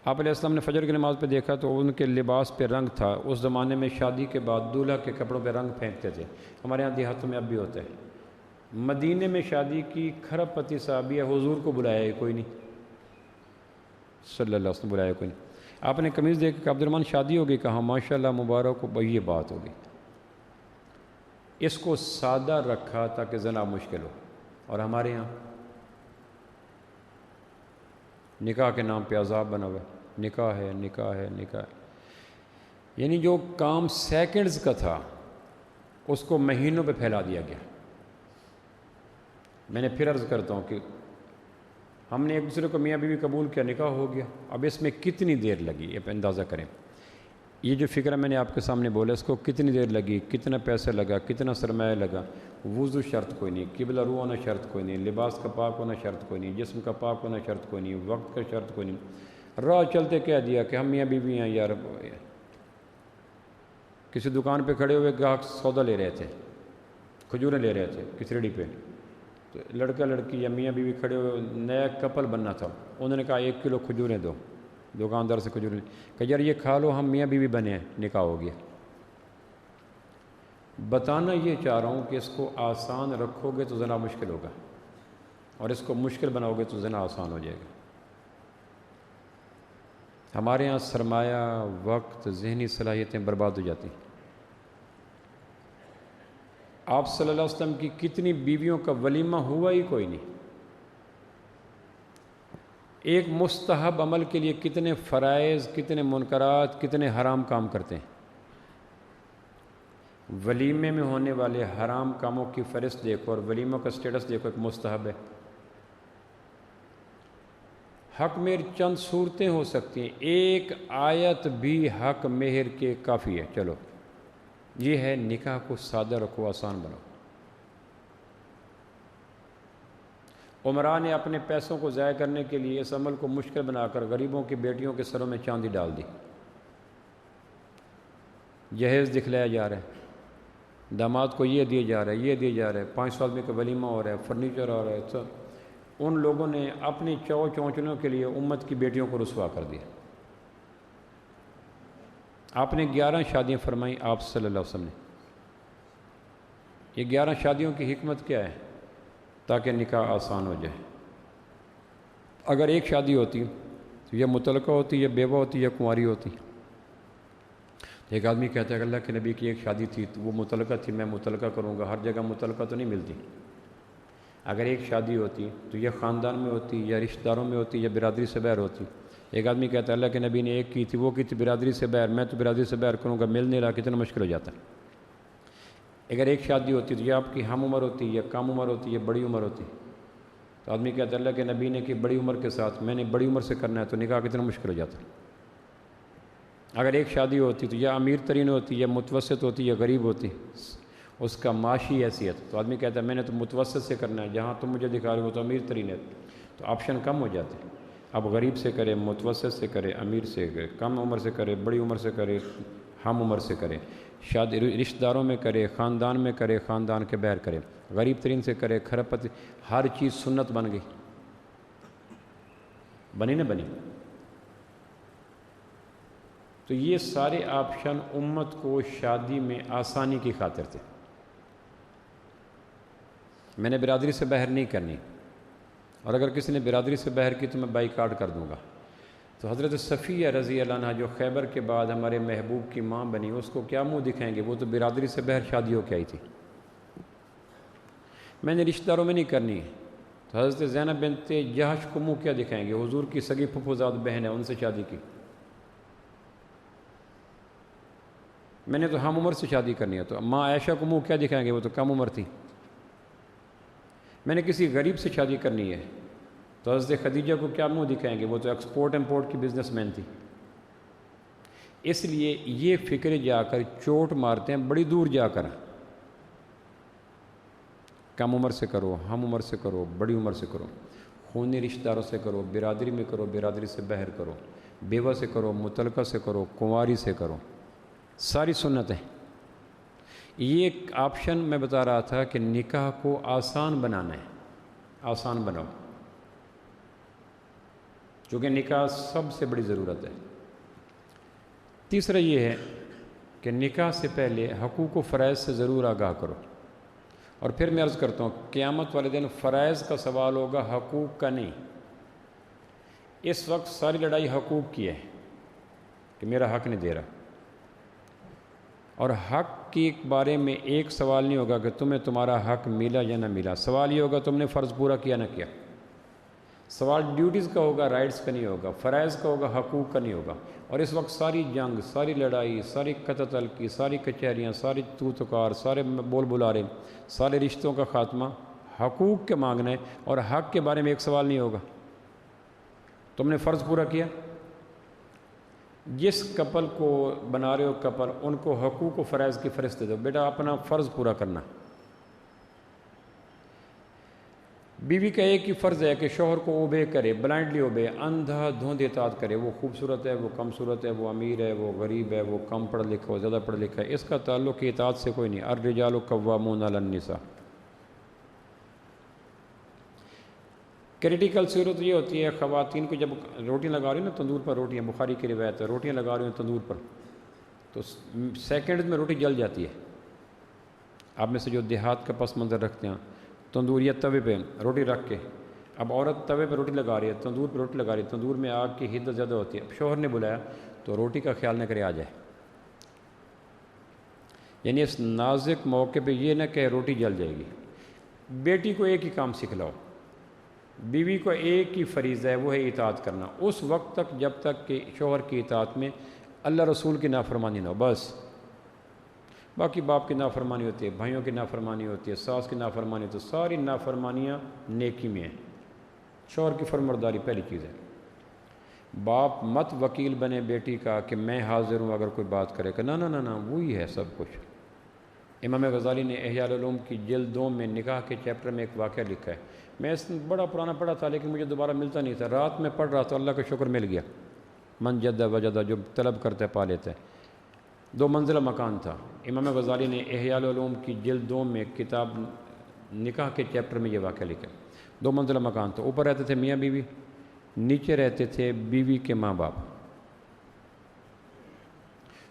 آپ علیہ السلام نے فجر کی نماز پہ دیکھا تو ان کے لباس پہ رنگ تھا۔ اس زمانے میں شادی کے بعد دولہا کے کپڑوں پہ رنگ پھینکتے تھے، ہمارے ہاں دیہاتوں میں اب بھی ہوتا ہے۔ مدینے میں شادی کی کھرب پتی صحابیہ، حضور کو بلایا ہے کوئی نہیں، صلی اللہ علیہ وسلم بلایا کوئی نہیں۔ آپ نے قمیض دیکھ کہ عبد الرحمن شادی ہوگی، کہا ماشاءاللہ مبارک ہو، یہ بات ہوگی۔ اس کو سادہ رکھا تاکہ زنا مشکل ہو۔ اور ہمارے ہاں نکاح کے نام پہ عذاب بنا ہوا ہے، نکاح ہے، نکاح ہے، نکاح ہے، یعنی جو کام سیکنڈز کا تھا اس کو مہینوں پہ پھیلا دیا گیا۔ میں نے پھر عرض کرتا ہوں کہ ہم نے ایک دوسرے کو میاں بیوی قبول کیا، نکاح ہو گیا، اب اس میں کتنی دیر لگی یہ اندازہ کریں۔ یہ جو فکرہ میں نے آپ کے سامنے بولا، اس کو کتنی دیر لگی، کتنا پیسہ لگا، کتنا سرمایہ لگا۔ وضو شرط کوئی نہیں، قبلہ رو ہونا شرط کوئی نہیں، لباس کا پاک ہونا شرط کوئی نہیں، جسم کا پاک ہونا شرط کوئی نہیں، وقت کا شرط کوئی نہیں۔ راہ چلتے کہہ دیا کہ ہم میاں بیوی ہیں یار۔ کسی دکان پہ کھڑے ہوئے گاہک سودا لے رہے تھے، کھجوریں لے رہے تھے کچریڑی پہ، تو لڑکا لڑکی یا میاں بیوی کھڑے ہوئے، نیا کپل بننا تھا، انہوں نے کہا 1 کلو کھجوریں دو، دکاندار سے کھجوریں کہ یار یہ کھا لو، ہم میاں بیوی بنے ہیں، نکاح ہو گیا۔ بتانا یہ چاہ رہا ہوں کہ اس کو آسان رکھو گے تو زنا مشکل ہوگا، اور اس کو مشکل بناؤ گے تو زنا آسان ہو جائے گا۔ ہمارے ہاں سرمایہ، وقت، ذہنی صلاحیتیں برباد ہو جاتی ہیں۔ آپ صلی اللہ علیہ وسلم کی کتنی بیویوں کا ولیمہ ہوا ہی کوئی نہیں۔ ایک مستحب عمل کے لیے کتنے فرائض، کتنے منکرات، کتنے حرام کام کرتے ہیں۔ ولیمے میں ہونے والے حرام کاموں کی فہرست دیکھو اور ولیموں کا سٹیٹس دیکھو، ایک مستحب ہے۔ حق مہر چند صورتیں ہو سکتی ہیں، ایک آیت بھی حق مہر کے کافی ہے۔ چلو یہ ہے نکاح کو سادہ رکھو، آسان بناؤ۔ عمرا نے اپنے پیسوں کو ضائع کرنے کے لیے اس عمل کو مشکل بنا کر غریبوں کی بیٹیوں کے سروں میں چاندی ڈال دی۔ جہیز دکھلایا جا رہا ہے، داماد کو یہ دیا جا رہا ہے، یہ دیا جا رہا ہے، 500 آدمی کا ولیمہ ہو رہا ہے، فرنیچر ہو رہا ہے، تو ان لوگوں نے اپنی چونچلوں کے لیے امت کی بیٹیوں کو رسوا کر دیا۔ آپ نے 11 شادیاں فرمائیں آپ صلی اللہ علیہ وسلم نے۔ یہ 11 شادیوں کی حکمت کیا ہے؟ تاکہ نکاح آسان ہو جائے۔ اگر ایک شادی ہوتی تو یہ متعلقہ ہوتی، یا بیوہ ہوتی، یا کنواری ہوتی۔ ایک آدمی کہتا ہے کہ اللہ کے نبی کی ایک شادی تھی تو وہ متعلقہ تھی، میں متعلقہ کروں گا۔ ہر جگہ متعلقہ تو نہیں ملتی۔ اگر ایک شادی ہوتی تو یہ خاندان میں ہوتی، یا رشتہ داروں میں ہوتی، یا برادری سے باہر ہوتی۔ ایک آدمی کہتا ہے اللہ کے نبی نے ایک کی تھی، وہ کی تھی برادری سے باہر، میں تو برادری سے باہر کروں گا، مل نہیں رہا، کتنا مشکل ہو جاتا ہے۔ اگر ایک شادی ہوتی تو یہ آپ کی ہم عمر ہوتی، یا کم عمر ہوتی، یا بڑی عمر ہوتی۔ تو آدمی کہتا ہے اللہ کے نبی نے کہ بڑی عمر کے ساتھ، میں نے بڑی عمر سے کرنا ہے، تو نکاح کتنا مشکل ہو جاتا ہے۔ اگر ایک شادی ہوتی تو یا امیر ترین ہوتی، یا متوسط ہوتی، یا غریب ہوتی، اس کا معاشی حیثیت. تو آدمی کہتا ہے میں نے تو متوسط سے کرنا ہے، جہاں تم مجھے دکھا رہے ہو تو امیر ترین ہے، تو آپشن کم ہو جاتے ہیں. اب غریب سے کرے، متوسط سے کرے، امیر سے کرے، کم عمر سے کرے، بڑی عمر سے کرے، ہم عمر سے کرے، شادی رشتہ داروں میں کرے، خاندان میں کرے، خاندان کے باہر کرے، غریب ترین سے کرے، کھرب پتی، ہر چیز سنت بن گئی. بنی نہ بنی؟ تو یہ سارے آپشن امت کو شادی میں آسانی کی خاطر تھے. میں نے برادری سے باہر نہیں کرنی، اور اگر کسی نے برادری سے باہر کی تو میں بائیکاٹ کر دوں گا. تو حضرت صفیہ رضی اللہ عنہ جو خیبر کے بعد ہمارے محبوب کی ماں بنی، اس کو کیا منہ دکھائیں گے؟ وہ تو برادری سے باہر شادی ہو کے آئی تھی. میں نے رشتہ داروں میں نہیں کرنی. تو حضرت زینب بنت جہش کو منہ کیا دکھائیں گے؟ حضور کی سگی پھپھوزاد بہن ہے، ان سے شادی کی. میں نے تو ہم عمر سے شادی کرنی ہے. تو ماں عائشہ کو منہ کیا دکھائیں گے؟ وہ تو کم عمر تھی. میں نے کسی غریب سے شادی کرنی ہے تو حضرت خدیجہ کو کیا منہ دکھائیں گے؟ وہ تو ایکسپورٹ امپورٹ کی بزنس مین تھی. اس لیے یہ فکر جا کر چوٹ مارتے ہیں بڑی دور جا کر. کم عمر سے کرو، ہم عمر سے کرو، بڑی عمر سے کرو، خونی رشتہ داروں سے کرو، برادری میں کرو، برادری سے باہر کرو، بیوہ سے کرو، مطلقہ سے کرو، کنواری سے کرو، ساری سنتیں. یہ ایک آپشن میں بتا رہا تھا کہ نکاح کو آسان بنانا ہے. آسان بناؤ، چونکہ نکاح سب سے بڑی ضرورت ہے. تیسرا یہ ہے کہ نکاح سے پہلے حقوق و فرائض سے ضرور آگاہ کرو. اور پھر میں عرض کرتا ہوں قیامت والے دن فرائض کا سوال ہوگا، حقوق کا نہیں. اس وقت ساری لڑائی حقوق کی ہے کہ میرا حق نہیں دے رہا، اور حق کے بارے میں ایک سوال نہیں ہوگا کہ تمہیں تمہارا حق ملا یا نہ ملا. سوال یہ ہوگا تم نے فرض پورا کیا نہ کیا. سوال ڈیوٹیز کا ہوگا، رائٹس کا نہیں ہوگا. فرائض کا ہوگا، حقوق کا نہیں ہوگا. اور اس وقت ساری جنگ، ساری لڑائی، ساری قتل کی، ساری کچہریاں، ساری توتکار، سارے بول بلارے، سارے رشتوں کا خاتمہ حقوق کے مانگنا ہے. اور حق کے بارے میں ایک سوال نہیں ہوگا تم نے فرض پورا کیا. جس کپل کو بنا رہے ہو کپل، ان کو حقوق و فرائض کی فہرست دے دو، بیٹا اپنا فرض پورا کرنا. بیوی کا ایک ہی فرض ہے کہ شوہر کو اوبے کرے، بلائنڈلی اوبے، اندھا دھند اطاعت کرے. وہ خوبصورت ہے، وہ کم صورت ہے، وہ امیر ہے، وہ غریب ہے، وہ کم پڑھا لکھا، وہ زیادہ پڑھا لکھا ہے، اس کا تعلق اطاعت سے کوئی نہیں. الرجال قوامون علی النساء. کریٹیکل صورت یہ ہوتی ہے خواتین کو جب روٹیاں لگا رہی ہیں نا تندور پر، روٹیاں، بخاری کی روایت ہے، روٹیاں لگا رہی ہیں تندور پر، تو سیکنڈ میں روٹی جل جاتی ہے. آپ میں سے جو دیہات کا پس منظر رکھتے ہیں، تندور یا توے پہ روٹی رکھ کے، اب عورت توے پہ روٹی لگا رہی ہے، تندور پہ روٹی لگا رہی ہے، تندور میں آگ کی حدت زیادہ ہوتی ہے. اب شوہر نے بلایا تو روٹی کا خیال نہ کرے آ جائے. یعنی اس نازک موقع پہ یہ نہ کہ روٹی جل جائے گی. بیٹی کو ایک ہی کام سکھلاؤ، بیوی کو ایک ہی فریضہ ہے، وہ ہے اطاعت کرنا اس وقت تک جب تک کہ شوہر کی اطاعت میں اللہ رسول کی نافرمانی نہ ہو. بس باقی باپ کی نافرمانی ہوتی ہے، بھائیوں کی نافرمانی ہوتی ہے، ساس کی نافرمانی ہوتی ہے، ساری نافرمانیاں نیکی میں ہیں. شوہر کی فرمانبرداری پہلی چیز ہے. باپ مت وکیل بنے بیٹی کا کہ میں حاضر ہوں اگر کوئی بات کرے کہ نہ نہ نہ، وہی ہے سب کچھ. امام غزالی نے احیاء العلوم کی جلد 2 میں نکاح کے چیپٹر میں ایک واقعہ لکھا ہے. میں اس بڑا پرانا پڑھا تھا لیکن مجھے دوبارہ ملتا نہیں تھا. رات میں پڑھ رہا تھا، اللہ کا شکر مل گیا. من جدہ وجدہ، جو طلب کرتا ہے پا لیتا ہے. 2 منزلہ مکان تھا. امام غزالی نے احیاء العلوم کی جلد 2 میں کتاب نکاح کے چیپٹر میں یہ واقعہ لکھا ہے. 2 منزلہ مکان تھا. اوپر رہتے تھے میاں بیوی، نیچے رہتے تھے بیوی کے ماں باپ.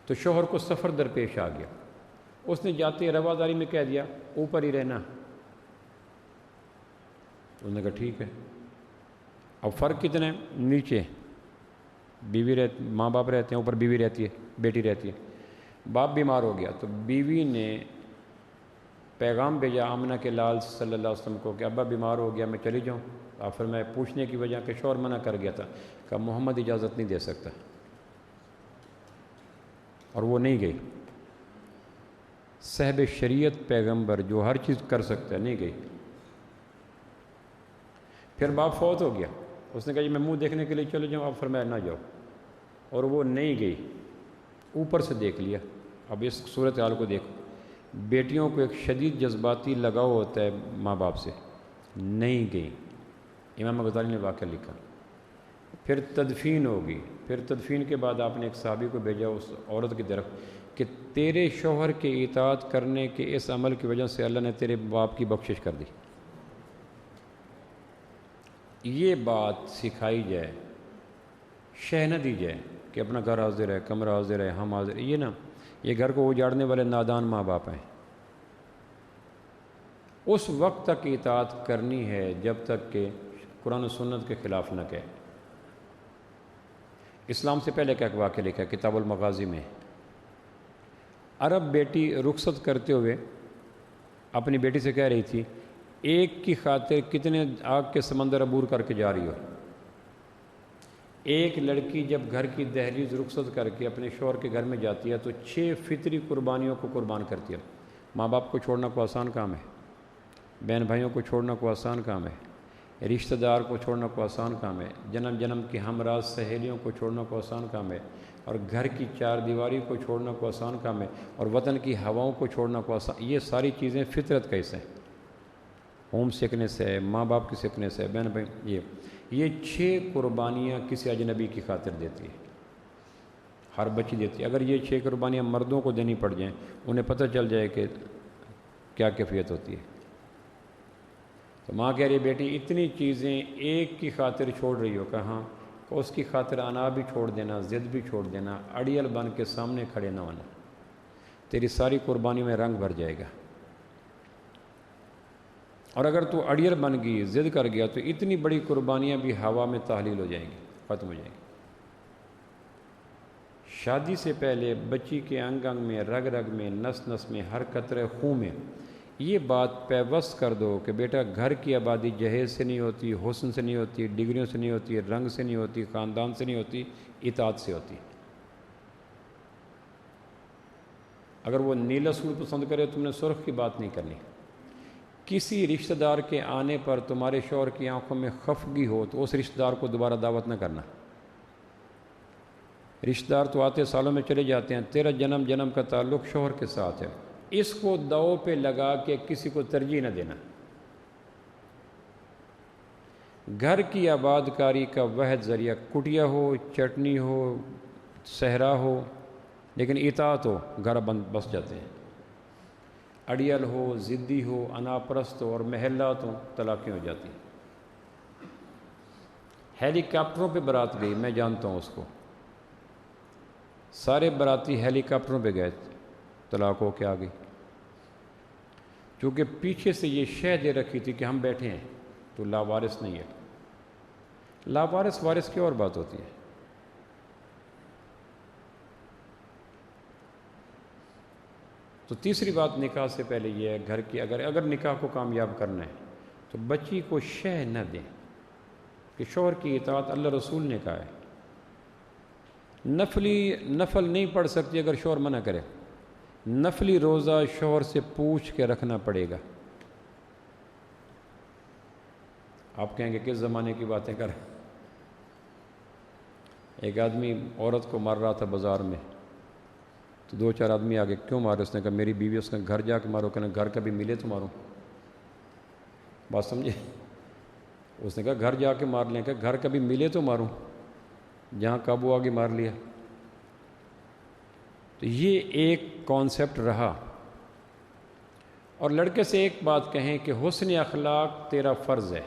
تو شوہر کو سفر درپیش آ گیا. اس نے جاتے رواداری میں کہہ دیا اوپر ہی رہنا. انہوں نے کہا ٹھیک ہے. اب فرق کتنا ہے؟ نیچے بیوی ماں باپ رہتے ہیں، اوپر بیوی رہتی ہے، بیٹی رہتی ہے. باپ بیمار ہو گیا تو بیوی نے پیغام بھیجا آمنہ کے لال صلی اللہ علیہ وسلم کو کہ ابا بیمار ہو گیا، میں چلی جاؤں. آپ فرمائے پوچھنے کی وجہ کہ شوہر منع کر گیا تھا، کہ محمد اجازت نہیں دے سکتا، اور وہ نہیں گئی. صاحب شریعت پیغمبر جو ہر چیز کر سکتا ہے نہیں گئی. پھر باپ فوت ہو گیا. اس نے کہا جی میں منہ دیکھنے کے لیے چلے جاؤں. آپ فرمایا نہ جاؤ، اور وہ نہیں گئی. اوپر سے دیکھ لیا. اب اس صورت حال کو دیکھو، بیٹیوں کو ایک شدید جذباتی لگاؤ ہوتا ہے ماں باپ سے، نہیں گئی، امام غزالی نے واقعہ لکھا۔ پھر تدفین ہوگی، پھر تدفین کے بعد آپ نے ایک صحابی کو بھیجا اس عورت کی طرف کہ تیرے شوہر کے اطاعت کرنے کے اس عمل کی وجہ سے اللہ نے تیرے باپ کی بخشش کر دی۔ یہ بات سکھائی جائے، شہ نہ دی جائے کہ اپنا گھر حاضر ہے، کمرہ حاضر ہے، ہم حاضر، یہ نا، یہ گھر کو اجاڑنے والے نادان ماں باپ ہیں۔ اس وقت تک اطاعت کرنی ہے جب تک کہ قرآن و سنت کے خلاف نہ کہے۔ اسلام سے پہلے کا ایک واقعہ لکھا ہے کتاب المغازی میں۔ عرب بیٹی رخصت کرتے ہوئے اپنی بیٹی سے کہہ رہی تھی، ایک کی خاطر کتنے آگ کے سمندر عبور کر کے جا رہی ہو۔ ایک لڑکی جب گھر کی دہلیز رخصت کر کے اپنے شوہر کے گھر میں جاتی ہے تو 6 فطری قربانیوں کو قربان کرتی ہے۔ ماں باپ کو چھوڑنا کوئی آسان کام ہے، بہن بھائیوں کو چھوڑنا کوئی آسان کام ہے، رشتہ دار کو چھوڑنا کوئی آسان کام ہے، جنم جنم کی ہمراز سہیلیوں کو چھوڑنا کوئی آسان کام ہے، اور گھر کی چار دیواری کو چھوڑنا کوئی آسان کام ہے، اور وطن کی ہواؤں کو چھوڑنا کوئی آسان۔ یہ ساری چیزیں فطرت کا حصہ ہیں۔ ہوم سکنس ہے، ماں باپ کی سکنس ہے، بہن بھائی، یہ 6 قربانیاں کسی اجنبی کی خاطر دیتی ہے، ہر بچی دیتی ہے۔ اگر یہ 6 قربانیاں مردوں کو دینی پڑ جائیں، انہیں پتہ چل جائے کہ کیا کیفیت ہوتی ہے۔ تو ماں کہہ رہی بیٹی اتنی چیزیں ایک کی خاطر چھوڑ رہی ہو، کہاں کہ اس کی خاطر انا بھی چھوڑ دینا، ضد بھی چھوڑ دینا، اڑیل بن کے سامنے کھڑے نہ ہونا، تیری ساری قربانی میں رنگ بھر جائے گا۔ اور اگر تو اڑیل بن گئی، ضد کر گیا، تو اتنی بڑی قربانیاں بھی ہوا میں تحلیل ہو جائیں گی، ختم ہو جائیں گی۔ شادی سے پہلے بچی کے انگ انگ میں، رگ رگ میں، نس نس میں، ہر قطرے خون میں یہ بات پیوست کر دو کہ بیٹا گھر کی آبادی جہیز سے نہیں ہوتی، حسن سے نہیں ہوتی، ڈگریوں سے نہیں ہوتی، رنگ سے نہیں ہوتی، خاندان سے نہیں ہوتی، اطاعت سے ہوتی۔ اگر وہ نیلا سوٹ پسند کرے تم نے سرخ کی بات نہیں کرنی۔ کسی رشتہ دار کے آنے پر تمہارے شوہر کی آنکھوں میں خفگی ہو تو اس رشتہ دار کو دوبارہ دعوت نہ کرنا۔ رشتہ دار تو آتے سالوں میں چلے جاتے ہیں، تیرا جنم جنم کا تعلق شوہر کے ساتھ ہے، اس کو داؤ پہ لگا کے کسی کو ترجیح نہ دینا۔ گھر کی آباد کاری کا واحد ذریعہ کٹیا ہو، چٹنی ہو، صحرا ہو، لیکن اطاعت ہو، گھر بند بس جاتے ہیں۔ اڑیل ہو، ضدی ہو، انا پرست ہو اور محلات ہوں، طلاقیں ہو جاتی ہیں۔ ہیلی کاپٹروں پہ برات گئی، میں جانتا ہوں اس کو، سارے براتی ہیلی کاپٹروں پہ گئے، طلاق ہو کے آ گئی، چونکہ پیچھے سے یہ شے دے رکھی تھی کہ ہم بیٹھے ہیں تو لاوارث نہیں ہے۔ لاوارث وارث کی اور بات ہوتی ہے۔ تو تیسری بات نکاح سے پہلے یہ ہے، گھر کی اگر نکاح کو کامیاب کرنا ہے تو بچی کو شے نہ دیں کہ شوہر کی اطاعت اللہ رسول نے کہا ہے۔ نفل نہیں پڑھ سکتی اگر شوہر منع کرے، نفلی روزہ شوہر سے پوچھ کے رکھنا پڑے گا۔ آپ کہیں گے کس زمانے کی باتیں کریں؟ ایک آدمی عورت کو مار رہا تھا بازار میں، تو 2-4 آدمی آگے، کیوں مارے؟ اس نے کہا میری بیوی، اس نے گھر جا کے مارو، کہنا گھر کبھی ملے تو ماروں، بات سمجھے؟ اس نے کہا گھر جا کے مار لیں، کہ گھر کبھی ملے تو ماروں، جہاں قابو آگے مار لیا۔ تو یہ ایک کانسیپٹ رہا۔ اور لڑکے سے ایک بات کہیں کہ حسن اخلاق تیرا فرض ہے،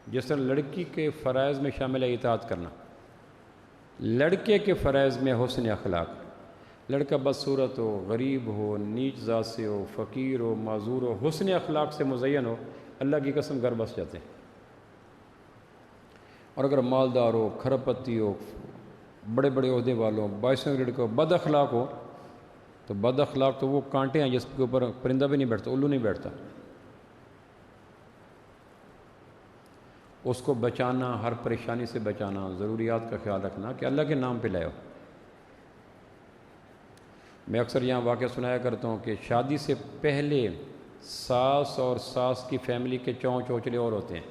جس طرح لڑکی کے فرائض میں شامل ہے اطاعت کرنا، لڑکے کے فرائض میں حسن اخلاق۔ لڑکا بدصورت ہو، غریب ہو، نیچ ذات سے ہو، فقیر ہو، معذور ہو، حسن اخلاق سے مزین ہو، اللہ کی قسم گھر بس جاتے ہیں۔ اور اگر مالدار ہو، کھرب پتی ہو، بڑے بڑے عہدے والوں، باعثوں کے لڑکے ہو، بد اخلاق ہو، تو بد اخلاق تو وہ کانٹے ہیں جس کے اوپر پرندہ بھی نہیں بیٹھتا، الو نہیں بیٹھتا۔ اس کو بچانا، ہر پریشانی سے بچانا، ضروریات کا خیال رکھنا کہ اللہ کے نام پہ لائے ہو۔ میں اکثر یہاں واقعہ سنایا کرتا ہوں کہ شادی سے پہلے ساس اور ساس کی فیملی کے چونچلے اور ہوتے ہیں۔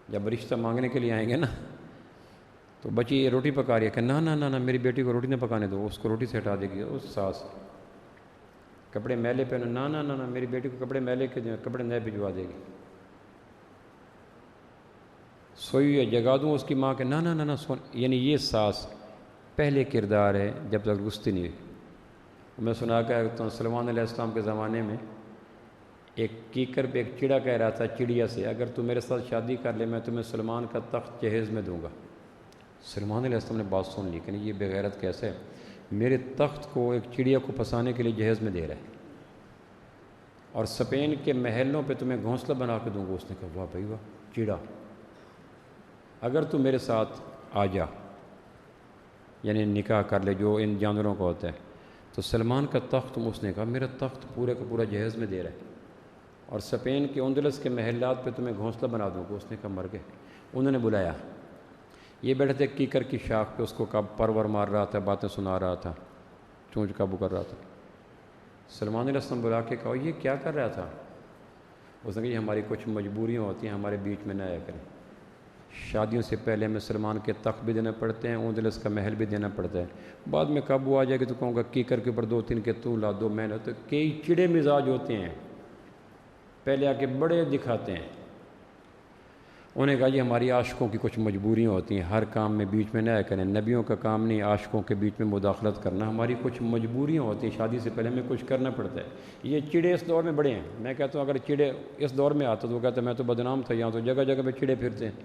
جب رشتہ مانگنے کے لیے آئیں گے نا، تو بچی یہ روٹی پکا رہی ہے کہ نہ نہ نہ نہ، میری بیٹی کو روٹی نہ پکانے دو، اس کو روٹی سے ہٹا دے گی اس ساس۔ کپڑے میلے پہنو، نہ میری بیٹی کو کپڑے میلے کے دیں، کپڑے نئے بھجوا دے گی۔ سوئی ہے جگا دوں اس کی ماں کے، نہ سون، یعنی یہ ساس پہلے کردار ہے جب تک رشتے نہیں ہوئی۔ میں سنا کہ سلمان علیہ السلام کے زمانے میں ایک کیکر پہ ایک چڑا کہہ رہا تھا چڑیا سے، اگر تو میرے ساتھ شادی کر لے میں تمہیں سلمان کا تخت جہیز میں دوں گا۔ سلمان علیہ السلام نے بات سن لی کہ نہیں، یہ بغیرت کیسے ہے، میرے تخت کو ایک چڑیا کو پھنسانے کے لیے جہیز میں دے رہا ہے، اور سپین کے محلوں پہ تمہیں گھونسلہ بنا کے دوں گا۔ اس نے کہا واہ بھائی واہ چڑا، اگر تو میرے ساتھ آ جا، یعنی نکاح کر لے جو ان جانوروں کا ہوتا ہے، تو سلمان کا تخت، اس نے کہا میرا تخت پورے کا پورا جہیز میں دے رہا ہے، اور سپین کے اندلس کے محلات پہ تمہیں گھونسلہ بنا دوں گا۔ اس نے کہا مر گئے۔ انہوں نے بلایا، یہ بیٹھے تھے کیکر کی شاخ پہ، اس کو کب پرور مار رہا تھا، باتیں سنا رہا تھا، چونچ قابو کر رہا تھا۔ سلمان علیہ السلام بلا کے کہا یہ کیا کر رہا تھا؟ اس نے کہا یہ ہماری کچھ مجبوریاں ہوتی ہیں، ہمارے بیچ میں نہ آیا کریں، شادیوں سے پہلے ہمیں سلمان کے تخت بھی دینا پڑتے ہیں، اندلس کا محل بھی دینا پڑتا ہے، بعد میں قابو آ جائے گا تو کہوں گا کیکر کے اوپر 2-3 کے تو لا دو، میں نے تو کئی چڑے مزاج ہوتے ہیں، پہلے آ کے بڑے دکھاتے ہیں۔ انہوں نے کہا یہ ہماری عاشقوں کی کچھ مجبوریاں ہوتی ہیں، ہر کام میں بیچ میں نہ آیا کریں، نبیوں کا کام نہیں عاشقوں کے بیچ میں مداخلت کرنا، ہماری کچھ مجبوریاں ہوتی ہیں، شادی سے پہلے ہمیں کچھ کرنا پڑتا ہے۔ یہ چڑے اس دور میں بڑے ہیں، میں کہتا ہوں اگر چڑے اس دور میں آتا تو وہ کہتا میں تو بدنام تھا، یہاں تو جگہ جگہ پہ چڑے پھرتے ہیں۔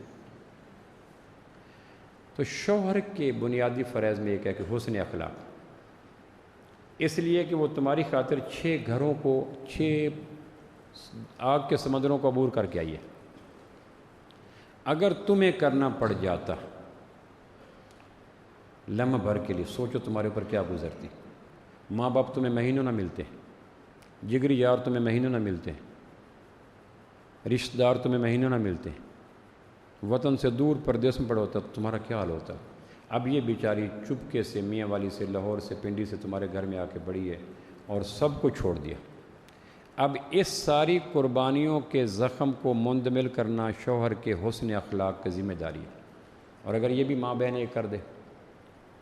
تو شوہر کے بنیادی فرائض میں ایک ہے کہ حسن اخلاق، اس لیے کہ وہ تمہاری خاطر 6 گھروں کو، 6 آگ کے سمندروں کو عبور کر کے آئیے۔ اگر تمہیں کرنا پڑ جاتا لمحہ بھر کے لیے، سوچو تمہارے اوپر کیا گزرتی۔ ماں باپ تمہیں مہینوں نہ ملتے، جگری یار تمہیں مہینوں نہ ملتے، رشتہ دار تمہیں مہینوں نہ ملتے، وطن سے دور پردیس میں پڑا ہوتا تو تمہارا کیا حال ہوتا۔ اب یہ بیچاری چپکے سے میاں والی سے، لاہور سے، پنڈی سے تمہارے گھر میں آ کے بڑی ہے اور سب کو چھوڑ دیا۔ اب اس ساری قربانیوں کے زخم کو مندمل کرنا شوہر کے حسن اخلاق کی ذمہ داری ہے، اور اگر یہ بھی ماں بہن ایک کر دے،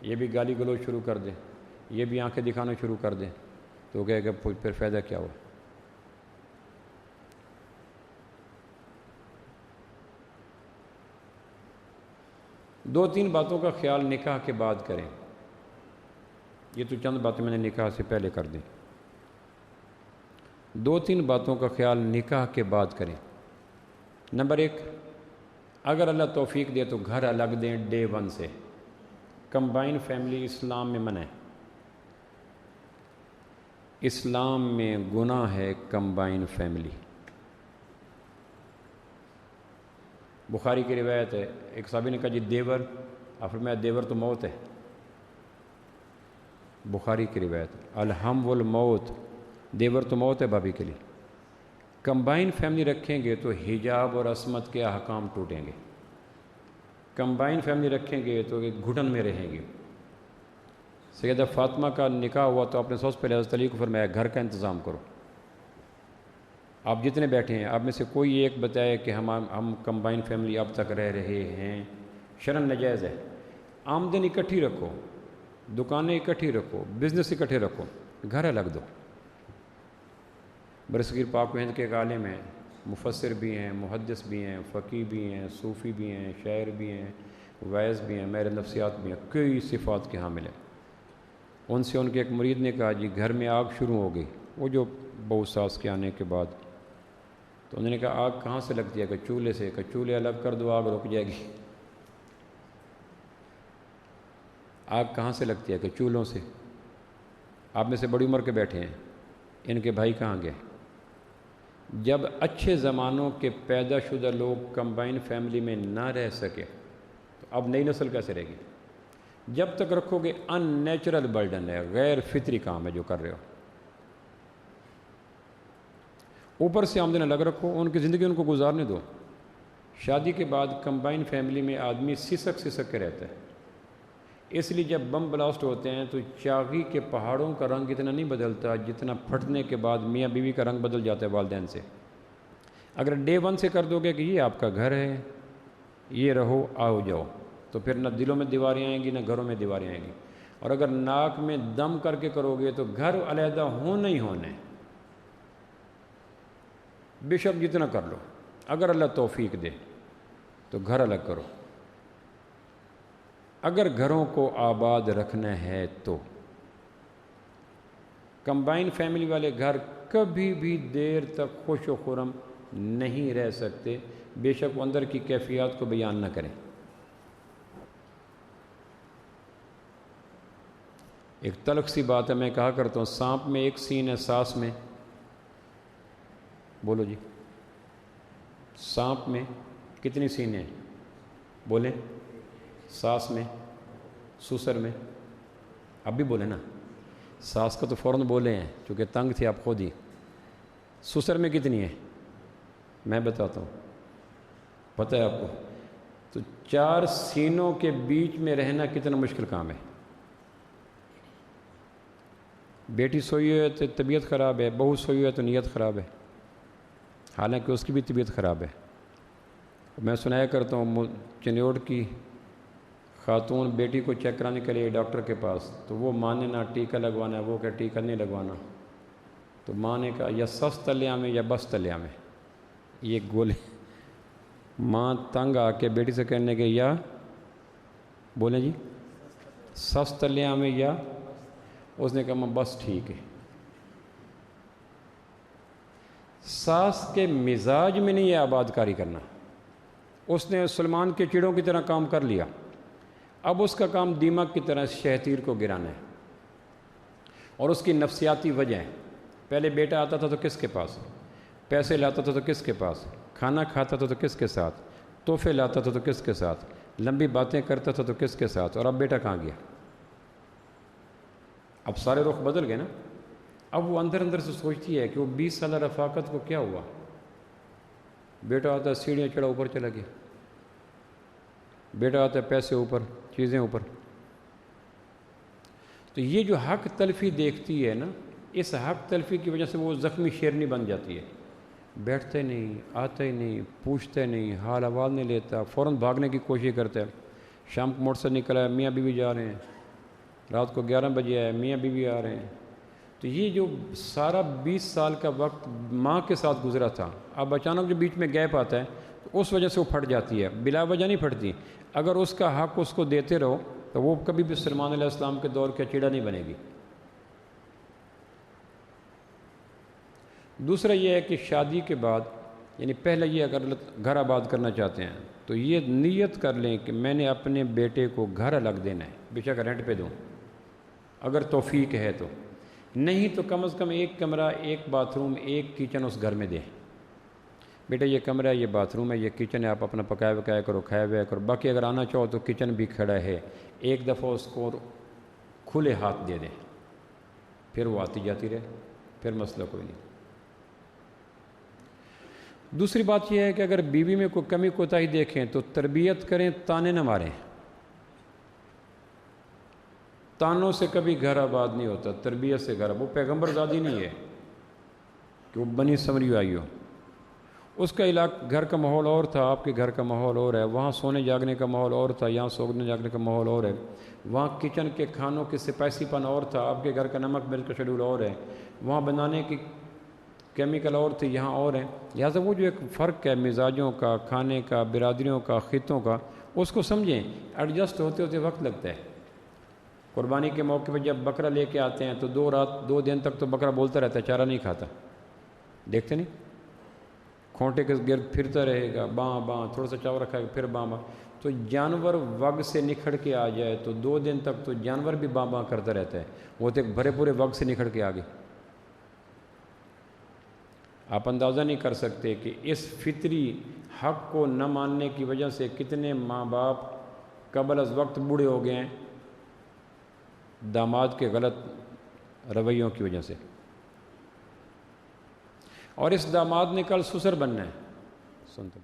یہ بھی گالی گلوچ شروع کر دے، یہ بھی آنکھیں دکھانا شروع کر دے، تو کہے گا پھر فائدہ کیا ہوا۔ دو تین باتوں کا خیال نکاح کے بعد کریں، یہ تو چند باتیں میں نے نکاح سے پہلے کر دیں۔ 2-3 باتوں کا خیال نکاح کے بعد کریں۔ نمبر 1، اگر اللہ توفیق دے تو گھر الگ دیں ڈے 1 سے۔ کمبائن فیملی اسلام میں منع ہے، اسلام میں گناہ ہے کمبائن فیملی۔ بخاری کی روایت ہے، ایک صحابی نے کہا جی دیور، آپ فرمایا دیور تو موت ہے۔ بخاری کی روایت، الحم والموت، دیور تو موت ہے بھابھی کے لیے۔ کمبائن فیملی رکھیں گے تو حجاب اور عصمت کے احکام ٹوٹیں گے، کمبائن فیملی رکھیں گے تو ایک گھٹن میں رہیں گے۔ سیدہ فاطمہ کا نکاح ہوا تو آپ نے سب سے پہلے حضرت علی کو فرمایا گھر کا انتظام کرو، آپ جتنے بیٹھے ہیں آپ میں سے کوئی ایک بتائے کہ ہم کمبائن فیملی اب تک رہ رہے ہیں، شرعاً ناجائز ہے۔ آمدن اکٹھی رکھو، دکانیں اکٹھی رکھو، بزنس اکٹھے رکھو، گھر الگ دو۔ برصغیر پاک و ہند کے ایک عالم ہیں، مفسر بھی ہیں، محدث بھی ہیں، فقیہ بھی ہیں، صوفی بھی ہیں، شاعر بھی ہیں، وائز بھی ہیں، ماہر نفسیات بھی ہیں، کئی صفات کے حامل ہیں۔ ان سے ان کے ایک مرید نے کہا جی گھر میں آگ شروع ہو گئی، وہ جو بہو ساس کے آنے کے بعد، تو انہوں نے کہا آگ کہاں سے لگتی ہے؟ کہ چولہے سے۔ کہ چولہے الگ کر دو آگ رک جائے گی۔ آگ کہاں سے لگتی ہے؟ کہ چولہوں سے۔ آپ میں سے بڑی عمر کے بیٹھے ہیں، ان کے بھائی کہاں گئے؟ جب اچھے زمانوں کے پیدا شدہ لوگ کمبائن فیملی میں نہ رہ سکے تو اب نئی نسل کیسے رہے گی؟ جب تک رکھو گے ان نیچرل برڈن ہے، غیر فطری کام ہے جو کر رہے ہو۔ اوپر سے آمدن الگ رکھو، ان کی زندگی ان کو گزارنے دو۔ شادی کے بعد کمبائن فیملی میں آدمی سسک کے رہتا ہے، اس لیے جب بم بلاسٹ ہوتے ہیں تو چاغی کے پہاڑوں کا رنگ اتنا نہیں بدلتا جتنا پھٹنے کے بعد میاں بیوی کا رنگ بدل جاتا ہے والدین سے۔ اگر ڈے 1 سے کر دو گے کہ یہ آپ کا گھر ہے، یہ رہو آؤ جاؤ، تو پھر نہ دلوں میں دیواریں آئیں گی نہ گھروں میں دیواریں آئیں گی۔ اور اگر ناک میں دم کر کے کرو گے تو گھر علیحدہ ہونا ہی ہونے، بے شک جتنا کر لو، اگر اللہ توفیق دے تو گھر الگ کرو، اگر گھروں کو آباد رکھنا ہے تو۔ کمبائن فیملی والے گھر کبھی بھی دیر تک خوش و خرم نہیں رہ سکتے، بے شک وہ اندر کی کیفیات کو بیان نہ کریں۔ ایک تلخ سی بات ہے، میں کہا کرتا ہوں سانپ میں ایک سین ہے، ساس میں، بولو جی، سانپ میں کتنی سین ہیں؟ بولیں، ساس میں، سسر میں، اب بھی بولیں نا، ساس کا تو فوراً بولے ہیں چونکہ تنگ تھے آپ خود ہی۔ سسر میں کتنی ہے؟ میں بتاتا ہوں، پتہ ہے آپ کو؟ تو 4 سینوں کے بیچ میں رہنا کتنا مشکل کام ہے۔ بیٹی سوئی ہے تو طبیعت خراب ہے، بہو سوئی ہے تو نیت خراب ہے، حالانکہ اس کی بھی طبیعت خراب ہے۔ میں سنایا کرتا ہوں، چنیوٹ کی خاتون بیٹی کو چیک کرانے کے لیے ڈاکٹر کے پاس، تو وہ ماں نے نہ ٹیکہ لگوانا ہے، وہ کہ ٹیکہ نہیں لگوانا، تو ماں نے کہا یا سس تلیا میں یا بس تلیا میں، یہ گولے۔ ماں تنگ آ کے بیٹی سے کہنے کے یا بولیں جی سس تلیا میں، یا اس نے کہا ماں بس ٹھیک ہے۔ ساس کے مزاج میں نہیں ہے آباد کاری کرنا، اس نے سلمان کے چڑوں کی طرح کام کر لیا، اب اس کا کام دیمک کی طرح شہتیر کو گرانا ہے، اور اس کی نفسیاتی وجہ ہے۔ پہلے بیٹا آتا تھا تو کس کے پاس، پیسے لاتا تھا تو کس کے پاس، کھانا کھاتا تھا تو کس کے ساتھ، تحفے لاتا تھا تو کس کے ساتھ، لمبی باتیں کرتا تھا تو کس کے ساتھ، اور اب بیٹا کہاں گیا؟ اب سارے رخ بدل گئے نا۔ اب وہ اندر اندر سے سوچتی ہے کہ وہ 20 سالہ رفاقت کو کیا ہوا؟ بیٹا آتا ہے سیڑھیاں چڑھا اوپر چلا گیا، بیٹا آتا ہے پیسے اوپر، چیزیں اوپر۔ تو یہ جو حق تلفی دیکھتی ہے نا، اس حق تلفی کی وجہ سے وہ زخمی شیرنی بن جاتی ہے، بیٹھتے نہیں، آتا ہی نہیں، پوچھتے نہیں، حال احوال نہیں لیتا، فوراً بھاگنے کی کوشش کرتا ہے۔ شام کو موٹر سے نکلا ہے، میاں بیوی جا رہے ہیں، رات کو 11 بجے ہے، میاں بیوی آ رہے ہیں۔ تو یہ جو سارا 20 سال کا وقت ماں کے ساتھ گزرا تھا، اب اچانک جو بیچ میں گیپ آتا ہے تو اس وجہ سے وہ پھٹ جاتی ہے، بلا وجہ نہیں پھٹتی۔ اگر اس کا حق اس کو دیتے رہو تو وہ کبھی بھی سلمان علیہ السلام کے دور کا چیڑا نہیں بنے گی۔ دوسرا یہ ہے کہ شادی کے بعد، یعنی پہلے یہ اگر گھر آباد کرنا چاہتے ہیں تو یہ نیت کر لیں کہ میں نے اپنے بیٹے کو گھر الگ دینا ہے، بے شک رینٹ پہ دوں اگر توفیق ہے تو، نہیں تو کم از کم 1 کمرہ، 1 باتھ روم، 1 کچن اس گھر میں دیں۔ بیٹا یہ کمرہ ہے، یہ باتھ روم ہے، یہ کچن ہے، آپ اپنا پکایا وکایا کرو، کھایا ویا کرو، باقی اگر آنا چاہو تو کچن بھی کھڑا ہے، ایک دفعہ اس کو کھلے ہاتھ دے دیں، پھر وہ آتی جاتی رہے، پھر مسئلہ کوئی نہیں۔ دوسری بات یہ ہے کہ اگر بیوی میں کوئی کمی کوتاہی دیکھیں تو تربیت کریں، تانے نہ ماریں۔ تانوں سے کبھی گھر آباد نہیں ہوتا، تربیت سے گھر، وہ پیغمبر زادی نہیں ہے کہ وہ بنی سمری آئی ہو۔ اس کا علاقہ گھر کا ماحول اور تھا، آپ کے گھر کا ماحول اور ہے، وہاں سونے جاگنے کا ماحول اور تھا، یہاں سونے جاگنے کا ماحول اور ہے، وہاں کچن کے کھانوں کے سپائسی پن اور تھا، آپ کے گھر کا نمک مرچ کا شیڈول اور ہے، وہاں بنانے کی کیمیکل اور تھے، یہاں اور ہیں۔ لہٰذا وہ جو ایک فرق ہے مزاجوں کا، کھانے کا، برادریوں کا، خطوں کا، اس کو سمجھیں۔ ایڈجسٹ ہوتے ہوتے وقت لگتا ہے۔ قربانی کے موقع پہ جب بکرا لے کے آتے ہیں تو 2 دن تک تو بکرا بولتا رہتا ہے، چارہ نہیں کھاتا، دیکھتے نہیں، کھونٹے کے گرد پھرتا رہے گا، باں باں، تھوڑا سا چاول رکھا ہے پھر باں باں۔ تو جانور وگ سے نکھڑ کے آ جائے تو 2 دن تک تو جانور بھی باں باں کرتا رہتا ہے، وہ تو ایک بھرے پورے وگ سے نکھڑ کے آ گئے۔ آپ اندازہ نہیں کر سکتے کہ اس فطری حق کو نہ ماننے کی وجہ سے کتنے ماں باپ قبل از وقت بوڑھے ہو گئے ہیں، داماد کے غلط رویوں کی وجہ سے، اور اس داماد نے کل سسر بننا ہے۔ سنتے